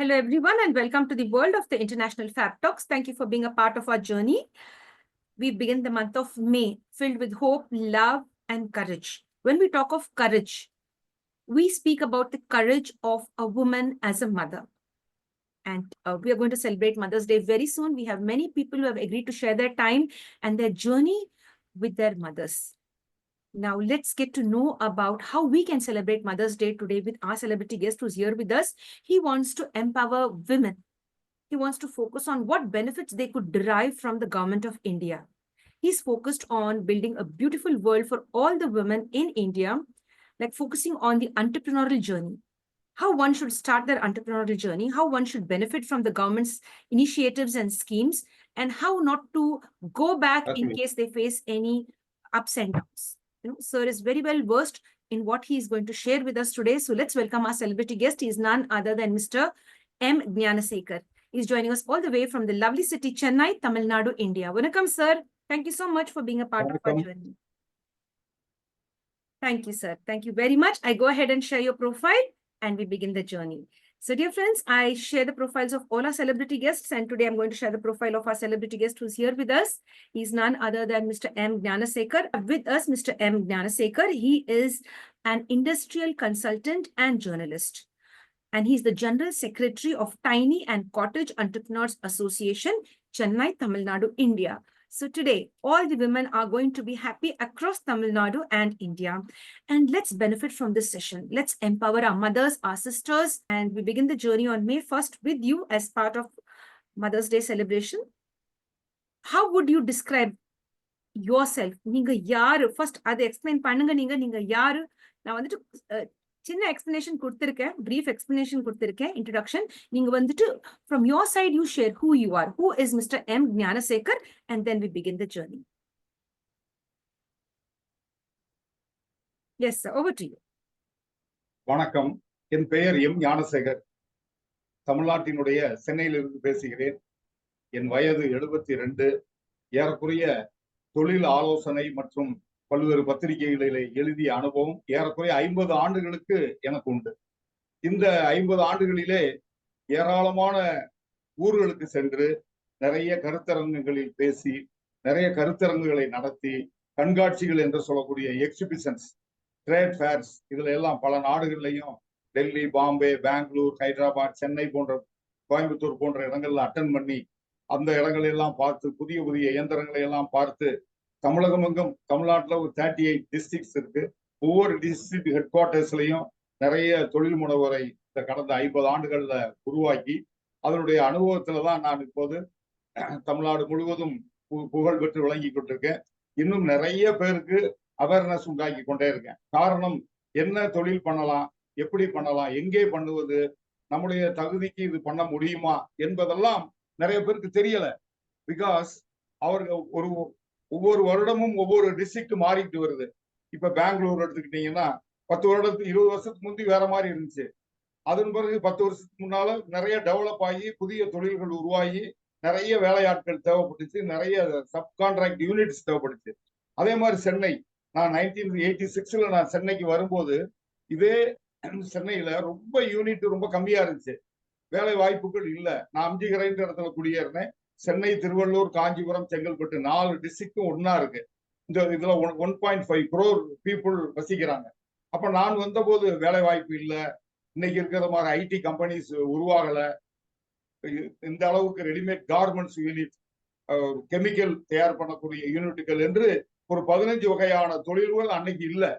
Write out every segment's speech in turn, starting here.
Hello, everyone, and welcome to the world of the International Fab Talks. Thank you for being a part of our journey. We begin the month of May filled with hope, love, and courage. When we talk of courage, we speak about the courage of a woman as a mother. And we are going to celebrate Mother's Day very soon. We have many people who have agreed to share their time and their journey with their mothers. Now, let's get to know about how we can celebrate Mother's Day today with our celebrity guest who's here with us. He wants to empower women. He wants to focus on what benefits they could derive from the government of India. He's focused on building a beautiful world for all the women in India, like focusing on the entrepreneurial journey, how one should start their entrepreneurial journey, how one should benefit from the government's initiatives and schemes, and how not to go back in case they face any ups and downs. Sir is very well versed in what he is going to share with us today. So let's welcome our celebrity guest. He is none other than Mr. M. Gnanasekar. He's joining us all the way from the lovely city, Chennai, Tamil Nadu, India. Welcome, sir. Thank you so much for being a part of our journey. Thank you, sir. Thank you very much. I go ahead and share your profile and we begin the journey. So, dear friends, I share the profiles of all our celebrity guests, and today I'm going to share the profile of our celebrity guest who's here with us. He's none other than Mr. M. Gnanasekar. With us, Mr. M. Gnanasekar. He is an industrial consultant and journalist, and he's the General Secretary of Tiny and Cottage Entrepreneurs Association, Chennai, Tamil Nadu, India. So today, all the women are going to be happy across Tamil Nadu and India. And let's benefit from this session. Let's empower our mothers, our sisters, and we begin the journey on May 1st with you as part of Mother's Day celebration. How would you describe yourself? Ninga yaru? First, adu explain pannunga ninga yaru? Now, சின்ன explanation கொடுத்திருக்கேன், brief explanation கொடுத்திருக்கேன், introduction. நீங்க வந்துட்டு from your side you share who you are. Who is Mr. M. Gnanasekar? And then we begin the journey. Yes, sir. Over to you. வணக்கம். என் பெயர் M Gnanasekar. தமிழ்நாட்டினுடைய சென்னையிலிருந்து பேசுகிறேன். என் வயது 72. ஏறக்குறைய தொழில் ஆலோசனை மற்றும் பல்வேறு பத்திரிகைகளிலே எழுதிய அனுபவம் ஏறக்குறைய 50 ஆண்டுகளுக்கு எனக்கு உண்டு. இந்த 50 ஆண்டுகளிலே ஏராளமான ஊர்களுக்கு சென்று நிறைய கருத்தரங்குகளில் பேசி, நிறைய கருத்தரங்குகளை நடத்தி, கண்காட்சிகள் என்று சொல்லக்கூடிய எக்ஸிபிஷன்ஸ், ட்ரேட் ஃபேர்ஸ், இதுல எல்லாம் பல நாடுகள்லையும் டெல்லி, பாம்பே, பெங்களூர், ஹைதராபாத், சென்னை போன்ற, கோயம்புத்தூர் போன்ற இடங்கள்ல அட்டன் பண்ணி, அந்த இடங்களெல்லாம் பார்த்து, புதிய புதிய இயந்திரங்களை எல்லாம் பார்த்து, தமிழகம் எங்கும், தமிழ்நாட்டில் ஒரு 38 டிஸ்ட்ரிக்ட்ஸ் இருக்கு. ஒவ்வொரு டிஸ்ட்ரிக்ட் ஹெட் குவார்டர்ஸ்லையும் நிறைய தொழில் முனைவோரை இந்த கடந்த 50 ஆண்டுகள்ல உருவாக்கி, அதனுடைய அனுபவத்துல தான் நான் இப்போது தமிழ்நாடு முழுவதும் புகழ் பெற்று விளங்கி கொண்டிருக்கேன். இன்னும் நிறைய பேருக்கு அவேர்னஸ் உண்டாக்கி கொண்டே இருக்கேன். காரணம், என்ன தொழில் பண்ணலாம், எப்படி பண்ணலாம், எங்கே பண்ணுவது, நம்முடைய தகுதிக்கு இது பண்ண முடியுமா என்பதெல்லாம் நிறைய பேருக்கு தெரியல. பிகாஸ் அவர்கள் ஒவ்வொரு வருடமும் ஒவ்வொரு டிஸ்ட்ரிக்ட் மாறிட்டு வருது. இப்ப பெங்களூர் எடுத்துக்கிட்டீங்கன்னா 10 வருடத்துக்கு 20 வருஷத்துக்கு முந்தி வேற மாதிரி இருந்துச்சு. அதன் பிறகு 10 வருஷத்துக்கு முன்னால நிறைய டெவலப் ஆகி புதிய தொழில்கள் உருவாகி நிறைய வேலையாட்கள் தேவைப்பட்டுச்சு, நிறைய சப் கான்ட்ராக்ட் யூனிட்ஸ் தேவைப்பட்டுச்சு. அதே மாதிரி சென்னை, நான் 1986ல நான் சென்னைக்கு வரும்போது இதே சென்னையில ரொம்ப யூனிட் ரொம்ப கம்மியா இருந்துச்சு, வேலை வாய்ப்புகள் இல்லை. நான் அம்ஜிகரைன்ற இடத்துல குடியேறினேன். சென்னை, திருவள்ளூர், காஞ்சிபுரம், செங்கல்பட்டு 4 டிஸ்ட்ரிக்டும் ஒன்னா இருக்கு. இதுல 1.5 crore பீப்புள் வசிக்கிறாங்க. அப்ப நான் வந்தபோது வேலை வாய்ப்பு இல்லை, இன்னைக்கு இருக்கிற மாதிரி ஐடி கம்பெனிஸ் உருவாகல, இந்த அளவுக்கு ரெடிமேட் கார்மெண்ட்ஸ் யூனிட், கெமிக்கல் தயார் பண்ணக்கூடிய யூனிட்டுகள் என்று ஒரு 15 வகையான தொழில்கள் அன்னைக்கு இல்லை,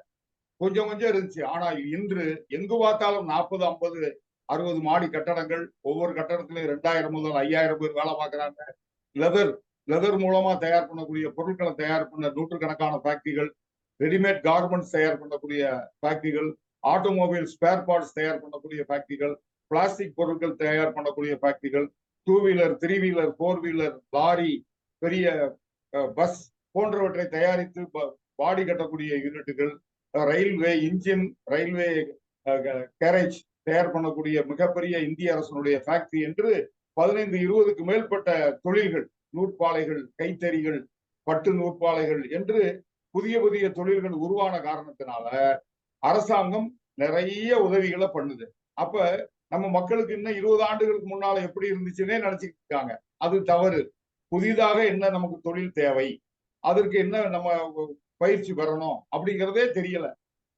கொஞ்சம் கொஞ்சம் இருந்துச்சு. ஆனா இன்று எங்கு பார்த்தாலும் 40, 50, 60 மாடி கட்டடங்கள், ஒவ்வொரு கட்டடத்திலும் 2000 முதல் 5000 பேர் வேலை பார்க்கறாங்க. லெதர் மூலமா தயார் பண்ணக்கூடிய பொருட்களை தயார் பண்ண நூற்றுக்கணக்கான ஃபேக்டரிகள், ரெடிமேட் கார்மெண்ட்ஸ் தயார் பண்ணக்கூடிய ஃபேக்டரிகள், ஆட்டோமொபைல் ஸ்பேர் பார்ட்ஸ் தயார் பண்ணக்கூடிய ஃபேக்டரிகள், பிளாஸ்டிக் பொருட்கள் தயார் பண்ணக்கூடிய ஃபேக்டரிகள், 2 வீலர், 3 வீலர், 4 வீலர், லாரி, பெரிய பஸ் போன்றவற்றை தயாரித்து பாடி கட்டக்கூடிய யூனிட்டுகள், ரயில்வே இன்ஜின், ரயில்வே கேரேஜ் தயார் பண்ணக்கூடிய மிகப்பெரிய இந்திய அரசனுடைய ஃபேக்டரி என்று 15-20க்கு மேற்பட்ட தொழில்கள், நூற்பாலைகள், கைத்தறிகள், பட்டு நூற்பாலைகள் என்று புதிய புதிய தொழில்கள் உருவான காரணத்தினால அரசாங்கம் நிறைய உதவிகளை பண்ணுது. அப்ப நம்ம மக்களுக்கு இன்னும் 20 ஆண்டுகளுக்கு முன்னால எப்படி இருந்துச்சுன்னே நினைச்சுட்டு இருக்காங்க. அது தவறு. புதிதாக என்ன நமக்கு தொழில் தேவை, அதற்கு என்ன நம்ம பயிற்சி பெறணும் அப்படிங்கிறதே தெரியல.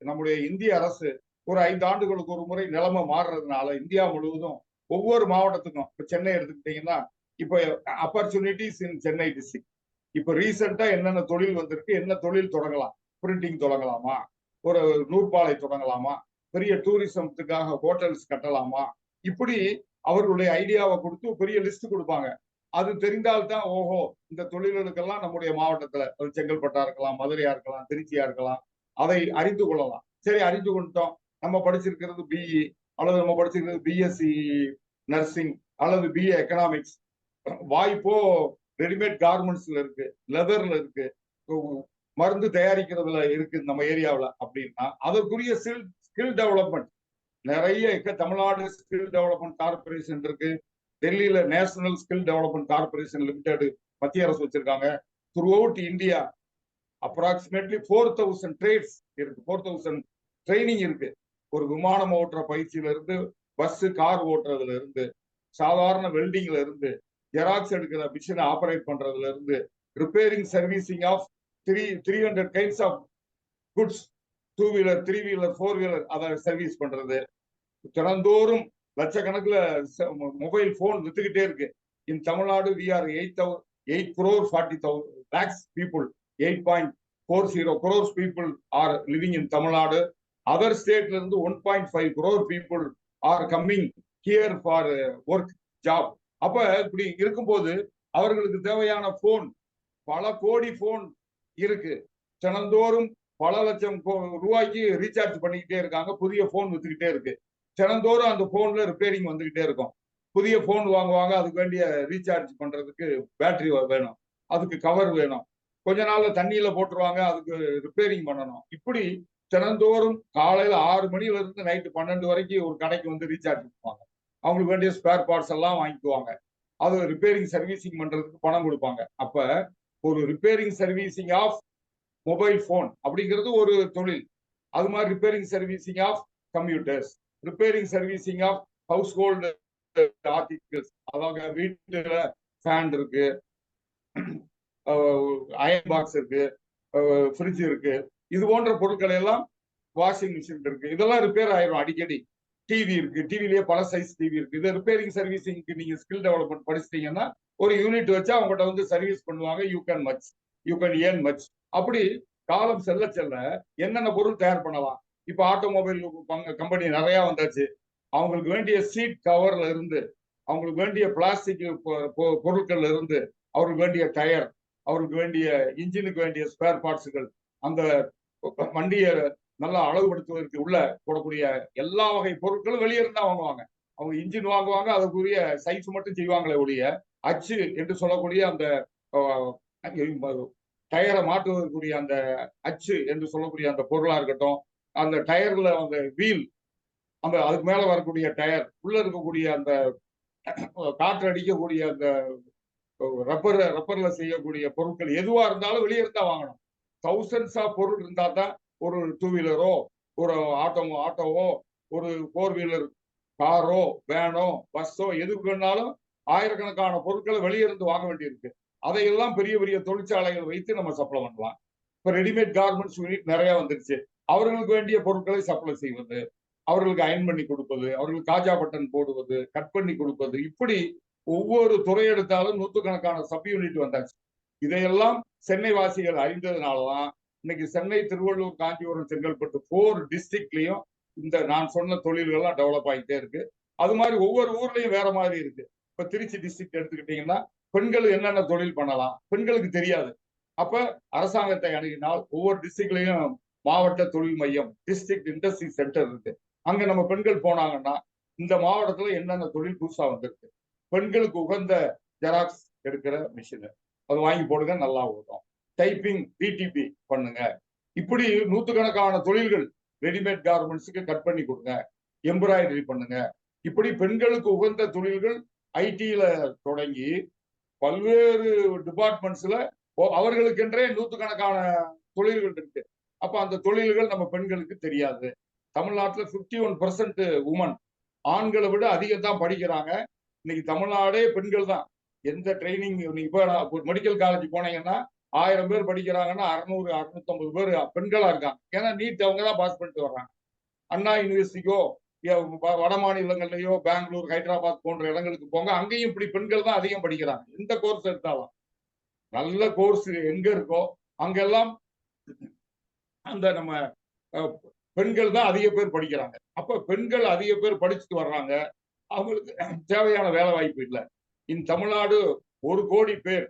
நம்முடைய இந்திய அரசு ஒரு 5 ஆண்டுகளுக்கு ஒரு முறை நிலைமை மாறுறதுனால இந்தியா முழுவதும் ஒவ்வொரு மாவட்டத்துக்கும், இப்ப சென்னை எடுத்துக்கிட்டீங்கன்னா, இப்ப ஆப்பர்ச்சுனிட்டிஸ் இன் சென்னை டிஸ்ட்ரிக்ட். இப்ப ரீசெண்டா என்னென்ன தொழில் வந்திருக்கு, என்ன தொழில் தொடங்கலாம், பிரிண்டிங் தொடங்கலாமா, ஒரு நூற்பாலை தொடங்கலாமா, பெரிய டூரிசத்துக்காக ஹோட்டல்ஸ் கட்டலாமா, இப்படி அவர்களுடைய ஐடியாவை கொடுத்து பெரிய லிஸ்ட் கொடுப்பாங்க. அது தெரிந்தால்தான் ஓஹோ இந்த தொழில்களுக்கெல்லாம் நம்முடைய மாவட்டத்துல செங்கல்பட்டா இருக்கலாம், மதுரையா இருக்கலாம், திருச்சியா இருக்கலாம், அதை அறிந்து கொள்ளலாம். சரி, அறிந்து கொண்டோம். நம்ம படிச்சிருக்கிறது பிஇ அல்லது நம்ம படிச்சிருக்கிறது பிஎஸ்சி நர்சிங் அல்லது பிஏ எக்கனாமிக்ஸ். வாய்ப்போ ரெடிமேட் கார்மெண்ட்ஸ்ல இருக்கு, லெதர்ல இருக்கு, மருந்து தயாரிக்கிறதுல இருக்கு நம்ம ஏரியாவில் அப்படின்னா அதற்குரிய ஸ்கில் டெவலப்மெண்ட் நிறைய தமிழ்நாடு ஸ்கில் டெவலப்மெண்ட் கார்பரேஷன் இருக்கு. டெல்லியில national skill development corporation limited மத்திய அரசு வச்சிருக்காங்க. Throughout India approximately 4000 trades இருக்கு, 4000 ட்ரைனிங் இருக்கு. ஒரு விமானம் ஓட்டுற பயிற்சியில இருந்து, பஸ் கார் ஓட்டுறதுல இருந்து, சாதாரண வெல்டிங்ல இருந்து, ஜெராக்ஸ் எடுக்கிற மிஷினை ஆபரேட் பண்றதுல இருந்து, repairing servicing of 300 kinds of goods, 2 wheeler 3 wheeler 4 wheeler அதை சர்வீஸ் பண்றது. தினந்தோறும் லட்சக்கணக்கில் மொபைல் போன் வித்துக்கிட்டே இருக்கு. இன் Tamil Nadu we are 8 crore 40,000 lakhs people, 8.40 crores people are living in Tamil Nadu. Other ஸ்டேட்ல இருந்து 1.5 crore people are coming here for work job. அப்ப இப்படி இருக்கும்போது அவர்களுக்கு தேவையான போன், பல கோடி போன் இருக்கு. தினந்தோறும் பல லட்சம் ரூபாய்க்கு ரீசார்ஜ் பண்ணிக்கிட்டே இருக்காங்க. புதிய போன் வித்துக்கிட்டே இருக்கு. தினந்தோறும் அந்த போன்ல ரிப்பேரிங் வந்துகிட்டே இருக்கும். புதிய போன் வாங்குவாங்க, அதுக்கு வேண்டிய ரீசார்ஜ் பண்றதுக்கு பேட்டரி வேணும், அதுக்கு கவர் வேணும், கொஞ்ச நாள்ல தண்ணியில போட்டுருவாங்க, அதுக்கு ரிப்பேரிங் பண்ணணும். இப்படி தினந்தோறும் காலையில 6 மணில இருந்து நைட்டு 12 வரைக்கும் ஒரு கடைக்கு வந்து ரீசார்ஜ் பண்ணுவாங்க. அவங்களுக்கு வேண்டிய ஸ்பேர் பார்ட்ஸ் எல்லாம் வாங்கிக்குவாங்க. அது ரிப்பேரிங் சர்வீசிங் பண்றதுக்கு பணம் கொடுப்பாங்க. அப்ப ஒரு repairing servicing of mobile phone அப்படிங்கிறது ஒரு தொழில். அது மாதிரி repairing servicing of computers, repairing servicing of household articles, அதாவது வீட்டுல ஃபேன் இருக்கு, அயன் பாக்ஸ் இருக்கு, ஃப்ரிட்ஜ் இருக்கு, இது போன்ற பொருட்கள் எல்லாம், வாஷிங் மிஷின் இருக்கு, இதெல்லாம் ரிப்பேர் ஆயிரும் அடிக்கடி. டிவி இருக்கு, டிவிலேயே பல சைஸ் டிவி இருக்கு. இது ரிப்பேரிங் சர்வீசிங்க்கு நீங்க ஸ்கில் டெவலப்மெண்ட் படிச்சிட்டீங்கன்னா ஒரு யூனிட் வச்சு அவங்ககிட்ட வந்து சர்வீஸ் பண்ணுவாங்க. You can earn much. அப்படி காலம் செல்ல செல்ல என்னென்ன பொருள் தயார் பண்ணலாம். இப்ப ஆட்டோமொபைல் கம்பெனி நிறைய வந்தாச்சு. அவங்களுக்கு வேண்டிய சீட் கவர்ல இருந்து, அவங்களுக்கு வேண்டிய பிளாஸ்டிக் பொருட்கள்ல இருந்து, அவருக்கு வேண்டிய டயர், அவருக்கு வேண்டிய இன்ஜினுக்கு வேண்டிய ஸ்பேர் பார்ட்ஸுகள், அந்த வண்டியை நல்லா அளவுபடுத்துவதற்கு உள்ள போடக்கூடிய எல்லா வகை பொருட்களும் வெளியே இருந்தா வாங்குவாங்க. அவங்க இன்ஜின் வாங்குவாங்க, அதுக்குரிய சைஸ் மட்டும் செய்வாங்களே ஒழிய அச்சு என்று சொல்லக்கூடிய அந்த டயரை மாற்றுவதற்குரிய அந்த அச்சு என்று சொல்லக்கூடிய அந்த பொருளா இருக்கட்டும், அந்த டயர்ல அந்த வீல், அந்த அதுக்கு மேல வரக்கூடிய டயர், உள்ள இருக்கக்கூடிய அந்த காற்று அடிக்கக்கூடிய அந்த ரப்பர்ல செய்யக்கூடிய பொருட்கள் எதுவா இருந்தாலும் வெளியே இருந்தா வாங்கணும். தௌசண்ட்ஸ் ஆஃப் பொருள் இருந்தா தான் ஒரு 2 வீலரோ, ஒரு ஆட்டோவோ, ஒரு 4 வீலர் காரோ, வேனோ, பஸ்ஸோ, எதுக்கு வேணாலும் ஆயிரக்கணக்கான பொருட்களை வெளியிருந்து வாங்க வேண்டியிருக்கு. அதையெல்லாம் பெரிய பெரிய தொழிற்சாலைகள் வைத்து நம்ம சப்ளை பண்ணலாம். இப்ப ரெடிமேட் கார்மெண்ட்ஸ் யூனிட் நிறைய வந்துருச்சு. அவர்களுக்கு வேண்டிய பொருட்களை சப்ளை செய்வது, அவர்களுக்கு அயன் பண்ணி கொடுப்பது, அவர்களுக்கு காஜா பட்டன் போடுவது, கட் பண்ணி கொடுப்பது, இப்படி ஒவ்வொரு துறை எடுத்தாலும் நூற்றுக்கணக்கான சப் யூனிட் வந்தாச்சு. இதையெல்லாம் சென்னை வாசிகள் அறிந்ததுனாலதான் இன்னைக்கு சென்னை, திருவள்ளூர், காஞ்சிபுரம், செங்கல்பட்டு 4 டிஸ்ட்ரிக்ட்லயும் இந்த நான் சொன்ன தொழில்கள்லாம் டெவலப் ஆகிட்டே இருக்கு. அது மாதிரி ஒவ்வொரு ஊர்லயும் வேற மாதிரி இருக்கு. இப்ப திருச்சி டிஸ்ட்ரிக்ட் எடுத்துக்கிட்டீங்கன்னா பெண்கள் என்னென்ன தொழில் பண்ணலாம் பெண்களுக்கு தெரியாது. அப்ப அரசாங்கத்தை அணுகினால் ஒவ்வொரு டிஸ்ட்ரிக்ட்லயும் மாவட்ட தொழில் மையம், டிஸ்ட்ரிக்ட் இண்டஸ்ட்ரி சென்டர் இருக்கு. அங்க நம்ம பெண்கள் போனாங்கன்னா இந்த மாவட்டத்துல என்னென்ன தொழில் புதுசா வந்திருக்கு, பெண்களுக்கு உகந்த ஜெராக்ஸ் எடுக்கிற மிஷின் அது வாங்கி போடுங்க, நல்லா ஓடும். டைப்பிங், டிடிபி பண்ணுங்க. இப்படி நூற்றுக்கணக்கான தொழில்கள். ரெடிமேட் கார்மெண்ட்ஸுக்கு கட் பண்ணி கொடுங்க, எம்ப்ராய்டரி பண்ணுங்க. இப்படி பெண்களுக்கு உகந்த தொழில்கள் ஐடியில தொடங்கி பல்வேறு டிபார்ட்மெண்ட்ஸ்ல அவர்களுக்கென்றே நூற்றுக்கணக்கான தொழில்கள் இருக்கு. அப்ப அந்த தொழில்கள் நம்ம பெண்களுக்கு தெரியாது. தமிழ்நாட்டில் 51% உமன் ஆண்களை விட அதிகம் தான் படிக்கிறாங்க. இன்னைக்கு தமிழ்நாடே பெண்கள் தான். எந்த ட்ரைனிங் இப்ப மெடிக்கல் காலேஜ் போனீங்கன்னா 1000 பேர் படிக்கிறாங்கன்னா 600 650 பேர் பெண்களா இருக்காங்க. ஏன்னா நீட் அவங்க தான் பாஸ் பண்ணிட்டு வர்றாங்க. அண்ணா யூனிவர்சிட்டிக்கோ வட மாநிலங்கள்லயோ பெங்களூர், ஹைதராபாத் போன்ற இடங்களுக்கு போங்க, அங்கேயும் இப்படி பெண்கள் தான் அதிகம் படிக்கிறாங்க. எந்த கோர்ஸ் எடுத்தாலும் நல்ல கோர்ஸ் எங்க இருக்கோ அங்கெல்லாம் அந்த நம்ம பெண்கள் தான் அதிக பேர் படிக்கிறாங்க. அப்ப பெண்கள் அதிக பேர் படிச்சுட்டு வர்றாங்க. அவங்களுக்கு தேவையான வேலை வாய்ப்பு இல்லை. இன் தமிழ்நாடு 1 கோடி பேர்,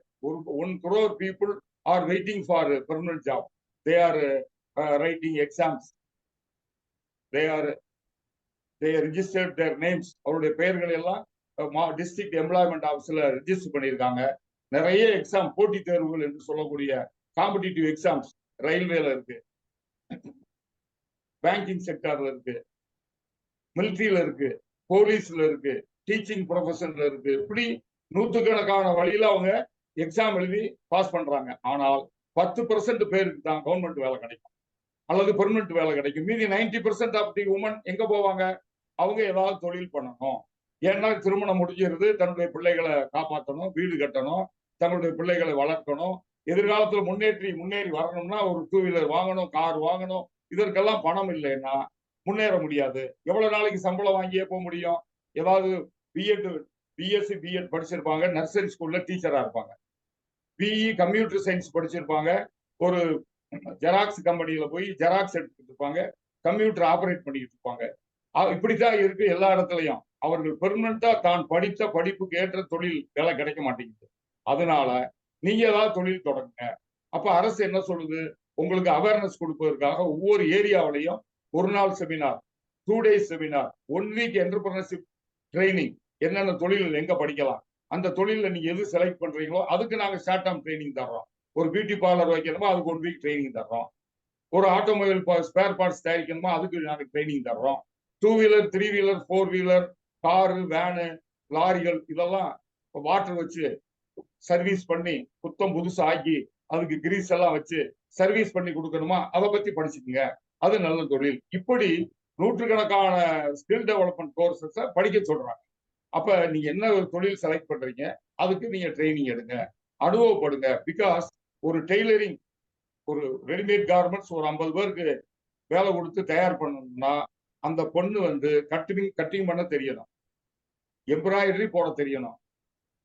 1 crore people are waiting for a permanent job. They are writing exams. They registered their names. அவருடைய பெயர்கள் எல்லாம் டிஸ்ட்ரிக்ட் எம்ப்ளாய்மெண்ட் ஆஃபீஸ்ல ரெஜிஸ்டர் பண்ணியிருக்காங்க. நிறைய எக்ஸாம் போட்டி தேர்வுகள் என்று சொல்லக்கூடிய காம்படிட்டிவ் எக்ஸாம்ஸ் ரயில்வேல இருக்கு, பேங்கிங் செக்டர்ல இருக்கு, மிலிட்ரியில இருக்கு, போலீஸ்ல இருக்கு, டீச்சிங் ப்ரொஃபஷன்ல இருக்கு. இப்படி நூற்றுக்கணக்கான வழியில அவங்க எக்ஸாம் எழுதி பாஸ் பண்றாங்க. ஆனால் 10% பேருக்கு தான் கவர்மெண்ட் வேலை கிடைக்கும் அல்லது பெர்மனன்ட் வேலை கிடைக்கும். மீதி 90% ஆஃப் தி உமன் எங்க போவாங்க? அவங்க ஏதாவது தொழில் பண்ணணும். ஏன்னா திருமணம் முடிஞ்சிருது, தன்னுடைய பிள்ளைகளை காப்பாற்றணும், வீடு கட்டணும், தன்னுடைய பிள்ளைகளை வளர்க்கணும். எதிர்காலத்துல முன்னேறி வரணும்னா ஒரு 2 வீலர் வாங்கணும், கார் வாங்கணும். இதற்கெல்லாம் பணம் இல்லைன்னா முன்னேற முடியாது. எவ்வளவு நாளைக்கு சம்பளம் வாங்கியே போக முடியும்? ஏதாவது பிஎஸ்சி பிஎட் படிச்சிருப்பாங்க, நர்சரி ஸ்கூல்ல டீச்சரா இருப்பாங்க. பிஇ கம்ப்யூட்டர் சயின்ஸ் படிச்சிருப்பாங்க, ஒரு ஜெராக்ஸ் கம்பெனியில போய் ஜெராக்ஸ் எடுத்துட்டு இருப்பாங்க, கம்ப்யூட்டர் ஆபரேட் பண்ணிட்டு இருப்பாங்க. இப்படித்தான் இருக்கு எல்லா இடத்துலயும். அவர்கள் பெர்மனண்டா தான் படித்த படிப்புக்கு ஏற்ற தொழில் வேலை கிடைக்க மாட்டேங்குது. அதனால நீங்க ஏதாவது தொழில் தொடங்குங்க. அப்ப அரசு என்ன சொல்லுது? உங்களுக்கு அவேர்னஸ் கொடுப்பதற்காக ஒவ்வொரு ஏரியாவிலையும் 1 நாள் seminar, 2 days seminar, 1 week entrepreneurship training, என்னென்ன தொழில் எங்க படிக்கலாம், அந்த தொழில நீங்க எது செலக்ட் பண்றீங்களோ அதுக்கு நாங்க ஷார்ட் டேர்ம் ட்ரைனிங் தர்றோம். ஒரு பியூட்டி பார்லர் வைக்கணுமா அதுக்கு 1 week ட்ரைனிங் தர்றோம். ஒரு ஆட்டோமொபைல் ஸ்பேர் பார்ட்ஸ் தயாரிக்கணுமா அதுக்கு நாங்க ட்ரைனிங் தர்றோம். 2 wheeler, 3 wheeler, 4 wheeler, car, van, லாரிகள் இதெல்லாம் வாட்டர் வச்சு சர்வீஸ் பண்ணி புத்தம் புதுசா ஆக்கி அதுக்கு கிரீஸ் எல்லாம் வச்சு சர்வீஸ் பண்ணி கொடுக்கணுமா அதை பத்தி படிச்சுக்கோங்க, அது நல்ல தொழில். இப்படி நூற்றுக்கணக்கான ஸ்கில் டெவலப்மெண்ட் கோர்சஸ் படிக்க சொல்றாங்க. அப்ப நீங்க என்ன ஒரு தொழில் செலக்ட் பண்றீங்க அதுக்கு நீங்க ட்ரைனிங் எடுங்க, அனுபவப்படுங்க. பிகாஸ் ஒரு டெய்லரிங், ஒரு ரெடிமேட் கார்மெண்ட்ஸ் ஒரு 50 பேருக்கு வேலை கொடுத்து தயார் பண்ணணும்னா அந்த பொண்ணு வந்து கட்டிங் பண்ண தெரியணும், எம்ப்ராய்டரி போட தெரியணும்.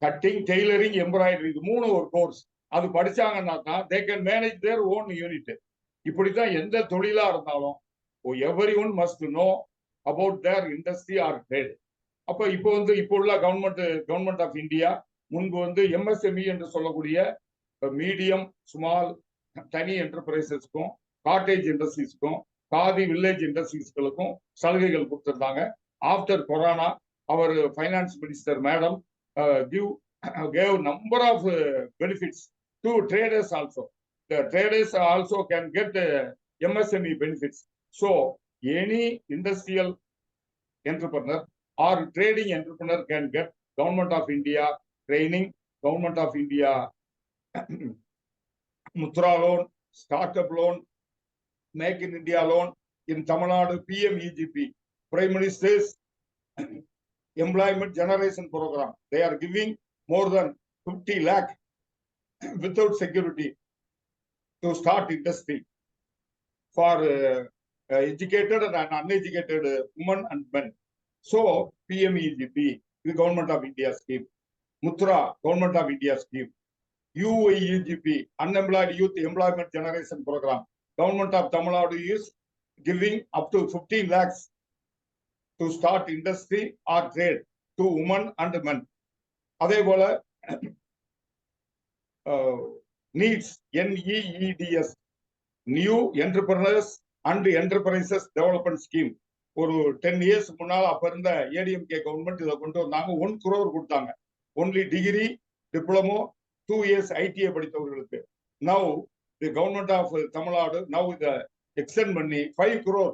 கட்டிங், டெய்லரிங், எம்ப்ராய்டரி இது 3 ஒரு கோர்ஸ். அது படிச்சாங்கன்னா தான் they can manage their own unit. இப்படித்தான் எந்த தொழிலா இருந்தாலும் everyone must know about their industry or trade. அப்ப இப்போ உள்ள கவர்மெண்ட் ஆஃப் இந்தியா முன்பு வந்து எம்எஸ்எம்இ என்று சொல்லக்கூடிய மீடியம், ஸ்மால், தனி என்டர்பிரைசஸ்க்கும், காட்டேஜ் இண்டஸ்ட்ரீஸ்க்கும், காதி வில்லேஜ் இண்டஸ்ட்ரீஸ்களுக்கும் சலுகைகள் கொடுத்திருந்தாங்க. After corona our finance minister madam gave number of benefits to traders also. The traders also can get MSME benefits. So any industrial entrepreneur or trading entrepreneur can get Government of India training, Government of India Mudra loan, startup loan, Make in India loan. In Tamil Nadu, PMEGP, Prime Minister's Employment Generation Program, they are giving more than 50 lakh without security to start industry for educated and uneducated women and men. So PMEGP, the Government of India scheme. Mudra, Government of India scheme. UEGP, Unemployed Youth Employment Generation Program. Government of Tamil Nadu is giving up to 15 lakhs to start industry or trade to women and men. அதே போல needs, NEEDS, new entrepreneurs and enterprises development scheme. ஒரு 10 years முன்னால அப்ப இருந்த ADMK government இதை கொண்டு வந்தாங்க. 1 crore கொடுத்தாங்க. Only degree, diploma, 2 years ITI படித்தவர்களுக்கு. Now the government of Tamil Nadu now இதை எக்ஸ்டெண்ட் பண்ணி 5 crore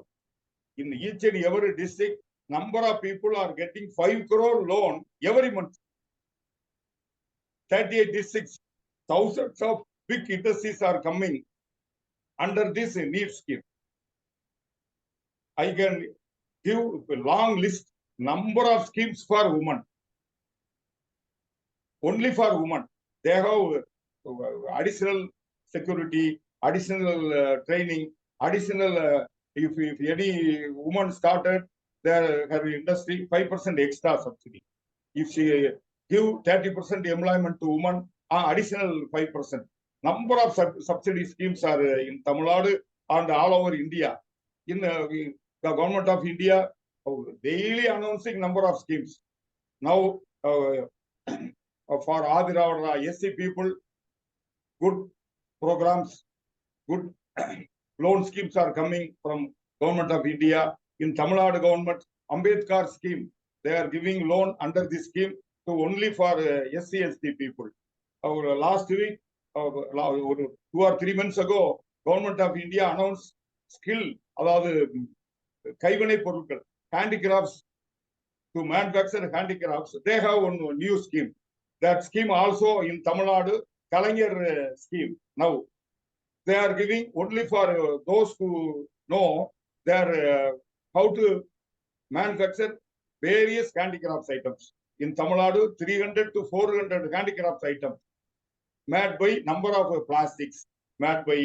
in each and every district. Number of people are getting 5 crore loan every month. 38 districts, thousands of big industries are coming under this NEET scheme. I can give a long list number of schemes for women. Only for women. They have additional security, additional training, additional, if any woman started her industry, 5% extra subsidy. If she give 30% employment to women, additional 5%. Number of subsidy schemes are in Tamil Nadu and all over India. In the government of India, daily announcing number of schemes. Now, for Adiravada SC people, good programs, good loan schemes are coming from government of India. In Tamil Nadu government, Ambedkar scheme, they are giving loan under this scheme to only for SC ST people. Last week, 2 or 3 months ago, government of India announced skill, அதாவது கைவினை பொருட்கள், handicrafts, to manufacture handicrafts. They have one new scheme. That scheme also in Tamil Nadu, Kalaignar scheme. Now, they are giving only for those who know their how to manufacture various handicrafts items. In Tamil Nadu, 300 to 400 handicrafts items made by number of plastics, made by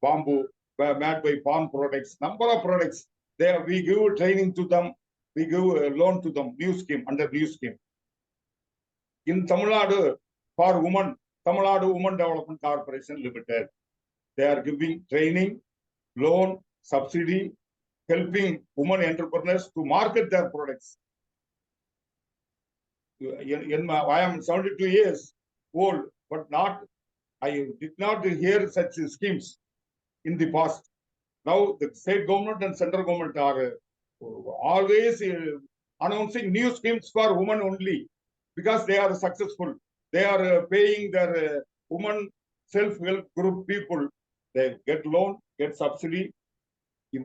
bamboo, made by palm products, number of products. We give training to them, we give loan to them, new scheme, under new scheme. In Tamil Nadu, for women, Tamil Nadu Women Development Corporation Limited, they are giving training, loan, subsidy, helping women entrepreneurs to market their products. I am 72 years old, but I did not hear such schemes in the past. Now the state government and central government are always announcing new schemes for women only, because they are successful. They are paying their women self-help group people. They get loan, get subsidy. If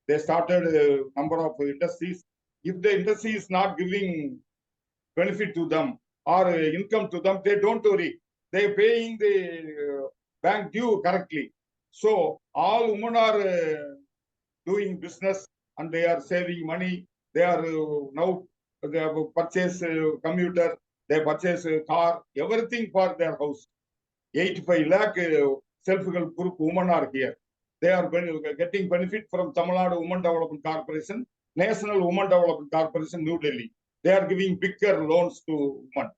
they started a number of industries, if the industry is not giving benefit to them or income to them, they don't worry. They are paying the bank due correctly. So all women are doing business and they are saving money. They are now, they have purchased commuter, they purchase a car, everything for their house. 85 lakh self-help group women are here. They are getting benefit from Tamil Nadu Women Development Corporation, National Women Development Corporation, New Delhi. They are giving bigger loans to women.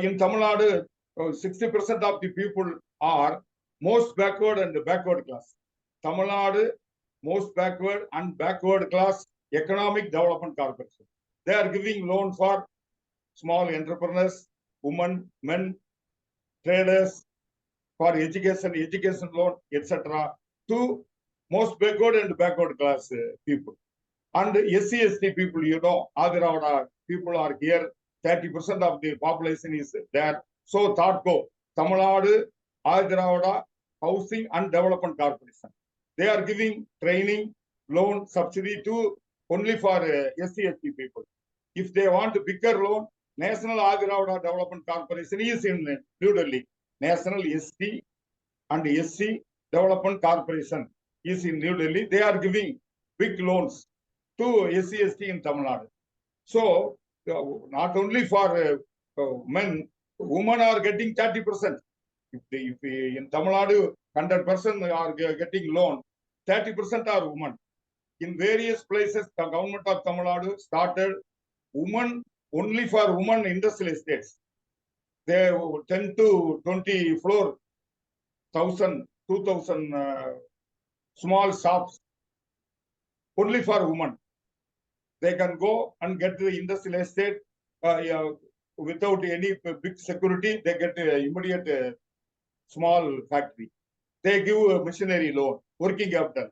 In Tamil Nadu, 60% of the people are most backward and backward class. Tamil Nadu, most backward and backward class Economic Development Corporation. They are giving loan for small entrepreneurs, women, men, traders, for education loan, etc. to most backward and backward class people. And SC ST people, you know, Adiravada people are here. 30% of the population is there. So THODCO, Tamil Nadu Adiravada Housing and Development Corporation, they are giving training, loan, subsidy to only for SC ST people. If they want a bigger loan, National Adiravada Development Corporation is in New Delhi. National ST and SC Development Corporation is in New Delhi. They are giving big loans to SC ST in Tamil Nadu. So not only for men, women are getting 30%. If in Tamil Nadu 100% are getting loan, 30% are women. In various places, the government of Tamil Nadu started women only for women industrial estates. They 10 to 20 floor, 1,000, 2,000 small shops only for women. They can go and get the industrial estate without any big security. They get immediate small factory. They give a machinery loan, working capital.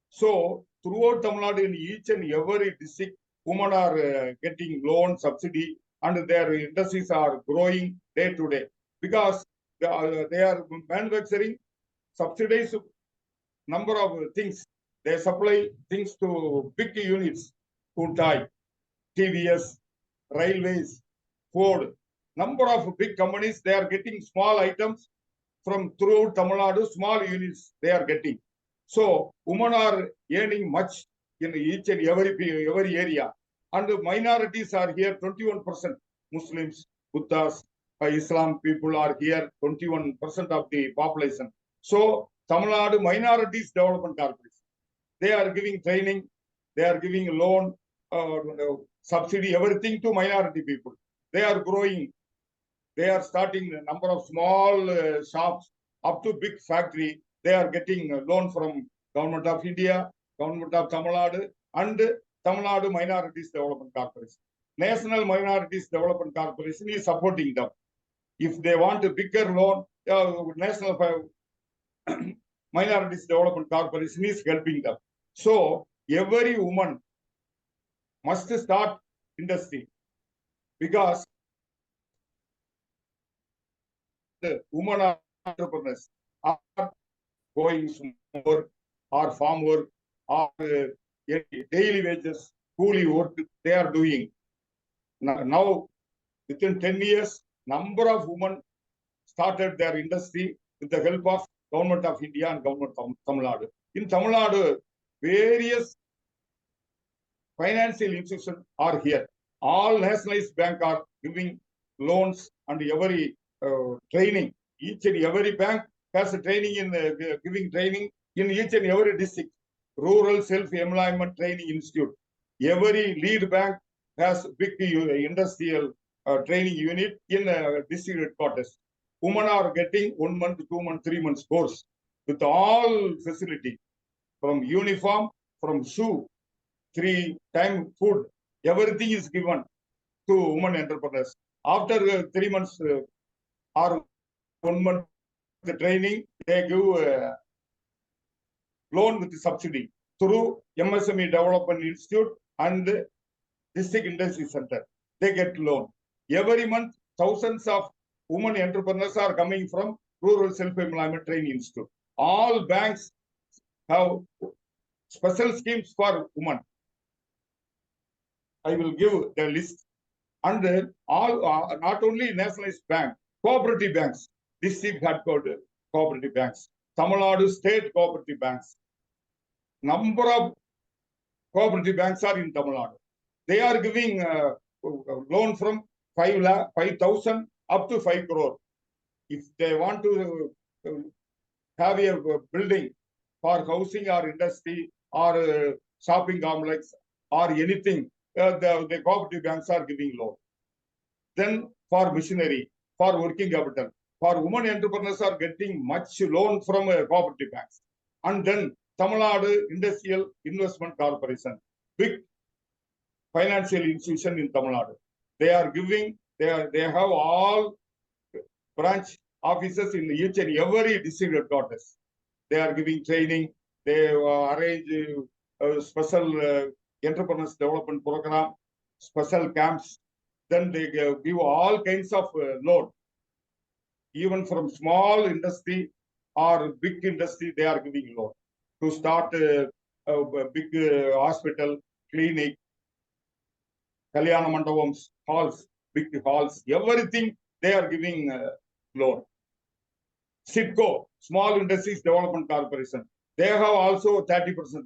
So throughout Tamil Nadu, in each and every district, women are getting loan, subsidy, and their industries are growing day to day, because they are manufacturing subsidized number of things. They supply things to big units, Hyundai, TVS, Railways, Ford. Number of big companies, they are getting small items from throughout Tamil Nadu, small units they are getting. So women are earning much in each and every area. And the minorities are here 21%. Muslims, Buddhas, Islam people are here 21% of the population. So Tamil Nadu Minorities Development Corporation, they are giving training, they are giving loan, subsidy, everything to minority people. They are growing. They are starting a number of small shops up to big factory. They are getting a loan from Government of India, Government of Tamil Nadu, and Tamil Nadu Minorities Development Corporation. National Minorities Development Corporation is supporting them. If they want a bigger loan, National Minorities Development Corporation is helping them. So every woman must start industry, because the women entrepreneurs are going work or farm work or daily wages, coolie work they are doing. Now, within 10 years, number of women started their industry with the help of Government of India and Government of Tamil Nadu. In Tamil Nadu, various financial institutions are here. All nationalized banks are giving loans and every training. Each and every bank has a training in giving training in each and every district. Rural Self-Employment Training Institute. Every lead bank has big industrial training unit in district headquarters. Women are getting 1 month, 2 months, 3 months course with all facility, from uniform, from shoe, 3-time food, everything is given to women entrepreneurs. After 3 months or 1 month the training, they give loan with subsidy through MSME Development Institute and District Industry Center. They get loan. Every month, thousands of women entrepreneurs are coming from Rural Self-Employment Training Institute. All banks have special schemes for women. I will give the list. And then all not only nationalized bank, cooperative banks, district headquarters cooperative banks, Tamil Nadu state cooperative banks. Number of cooperative banks are in Tamil Nadu. They are giving loan from 5,000 up to 5 crore. If they want to have a building for housing or industry or shopping complex or anything, the cooperative banks are giving loan. Then for machinery, for working capital, for women entrepreneurs are getting much loan from cooperative banks. And then Tamil Nadu Industrial Investment Corporation, big financial institution in Tamil Nadu. They are giving, they have all branch offices in each and every district headquarters. They are giving training. They arrange special entrepreneurs development program, special camps. Then they give all kinds of loan. Even from small industry or big industry, they are giving loan to start a big hospital, clinic, Kalyana Mandapams, halls, big halls, everything they are giving loan. SIDCO, Small Industries Development Corporation, they have also 30%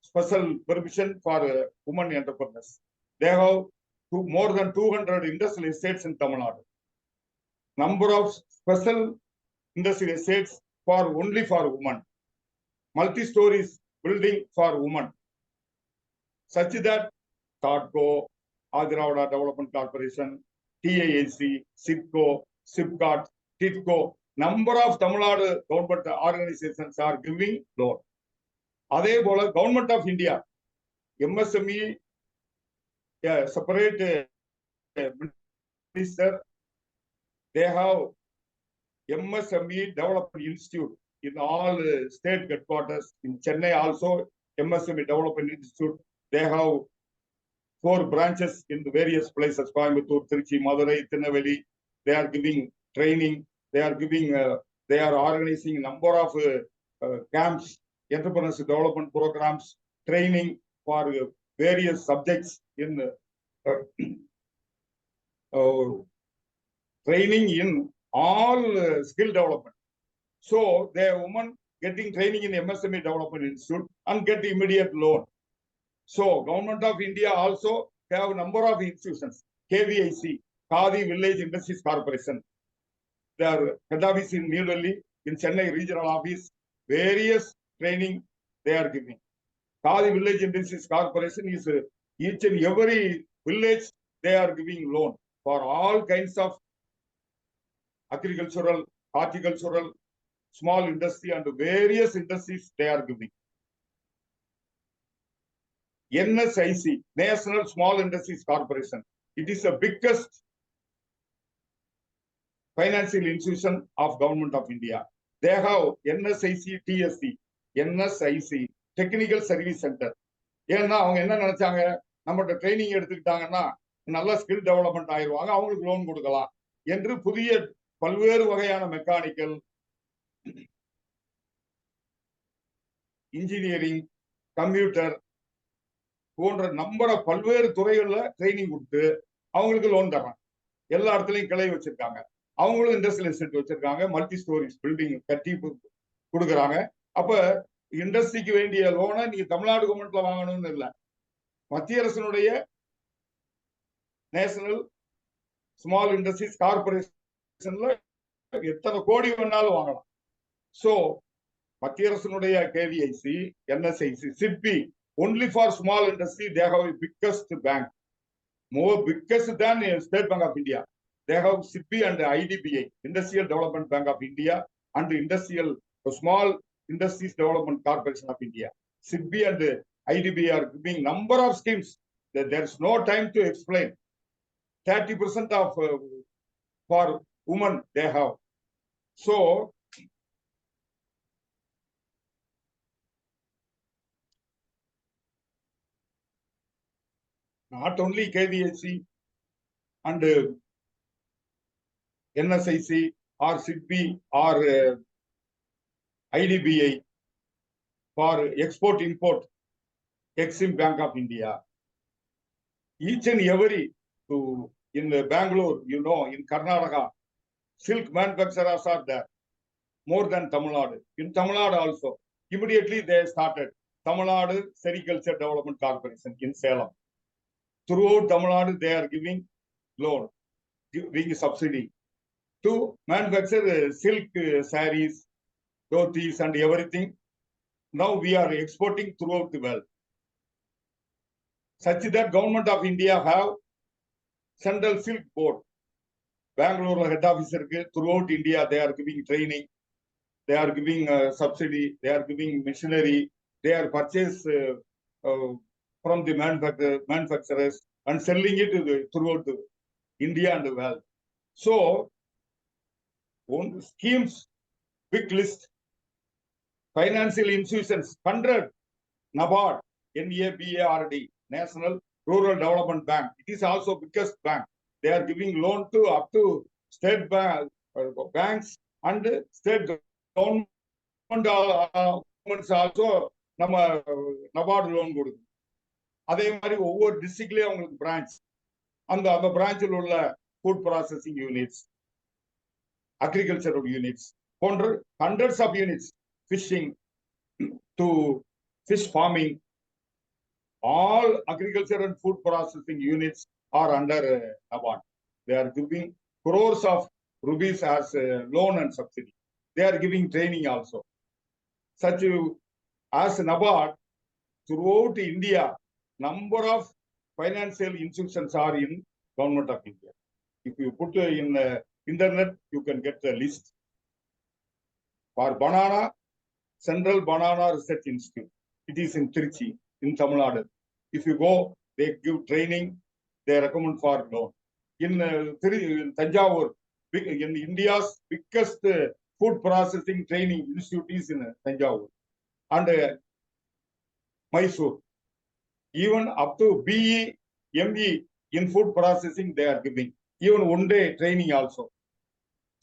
special permission for women entrepreneurs. They have more than 200 industrial estates in Tamil Nadu. Number of special industrial estates for only for women. Multi-stories building for women. Such that TADCO, Adhiravada Development Corporation, TIAC, SIDCO, SIPCOT, TIDCO, number of Tamil Nadu government organizations are giving loan. Adebola, Government of India, MSME, separate minister, they have MSME Development Institute in all state headquarters. In Chennai also, MSME Development Institute, they have 4 branches in the various places, Coimbatore, Trichy, Madurai, Tirunelveli. They are giving training. They are giving. They are organizing a number of camps, entrepreneurship development programs, training for various subjects in training in all skill development. So the women getting training in MSME Development Institute and get immediate loan. So Government of India also have a number of institutions. KVIC, Khadi Village Industries Corporation. Their head office in New Delhi, in Chennai regional office, various training they are giving. Khadi Village Industries Corporation is each and every village they are giving loan for all kinds of agricultural, horticultural, small industry and various industries they are giving. NSIC, National Small Industries Corporation. It is the biggest financial institution of Government of India. They have NSIC TSC, NSIC Technical Service Center. ஏன்னா அவங்க என்ன நினைச்சாங்க, நம்மகிட்ட training எடுத்துக்கிட்டாங்கன்னா நல்ல skill development ஆயிடுவாங்க, அவங்களுக்கு loan கொடுக்கலாம் என்று புதிய பல்வேறு வகையான மெக்கானிக்கல், இன்ஜினியரிங், கம்ப்யூட்டர் போன்ற நம்பர பல்வேறு துறைகள்ல ட்ரைனிங் கொடுத்து அவங்களுக்கு லோன் தர்றாங்க. எல்லா இடத்துலயும் கிளை வச்சிருக்காங்க. அவங்களும் இண்டஸ்ட்ரியல் எஸ்டேட் வச்சிருக்காங்க, மல்டி ஸ்டோரிஸ் பில்டிங் கட்டி கொடுக்குறாங்க. அப்ப இண்டஸ்ட்ரிக்கு வேண்டிய லோனை நீங்க தமிழ்நாடு கவர்மெண்ட்ல வாங்கணும்னு இல்லை, மத்திய அரசினுடைய நேஷனல் ஸ்மால் இண்டஸ்ட்ரீஸ் கார்பரேஷன்ல எத்தனை கோடி வேணாலும் வாங்கலாம். சோ மத்திய அரசினுடைய KVIC, NSIC, SIDBI only for small industry they have a biggest bank, more biggest than State Bank of India. They have SIDBI and IDBI, Industrial Development Bank of India, and Industrial Small Industries Development Corporation of India. SIDBI and IDBI are giving number of schemes that there's no time to explain. 30% of for women they have. So not only KVIC and NSIC or SIDBI or IDBI for export import, Exim Bank of India. Each and every in Bangalore, you know, in Karnataka, silk manufacturers are there, more than Tamil Nadu. In Tamil Nadu also, immediately they started Tamil Nadu Sericulture Development Corporation in Salem. Throughout Tamil Nadu, they are giving loan, giving subsidy to manufacture silk sarees, dhotis and everything. Now we are exporting throughout the world. Such that Government of India have Central Silk Board. Bangalore head office throughout India, they are giving training, they are giving subsidy, they are giving machinery, they are purchased from the manufacturers and selling it throughout India and the world. So, on schemes, big list, financial institutions, 100, NABARD, NABARD, National Rural Development Bank. It is also biggest bank. They are giving loan to up to state banks and state governments also நம்ம NABARD loan கொடுக்கும். அதே மாதிரி ஒவ்வொரு டிஸ்ட்ரிக்ட்லயும் அவங்களுக்கு branch, அந்த பிரான்ச்சில் உள்ள food processing units, agricultural units போன்ற hundreds of units, fishing to fish farming, all agriculture and food processing units are under NABARD. They are giving crores of rupees as loan and subsidy. They are giving training also. Such as NABARD, throughout India, number of financial institutions are in Government of India. If you put in internet, you can get the list. For banana, Central Banana Research Institute. It is in Trichy, in Tamil Nadu. If you go, they give training, they recommend for loan. In Tanjavur, in India's biggest food processing training institute is in Tanjavur. And Mysore. Even up to BE, ME in food processing they are giving. Even one day training also.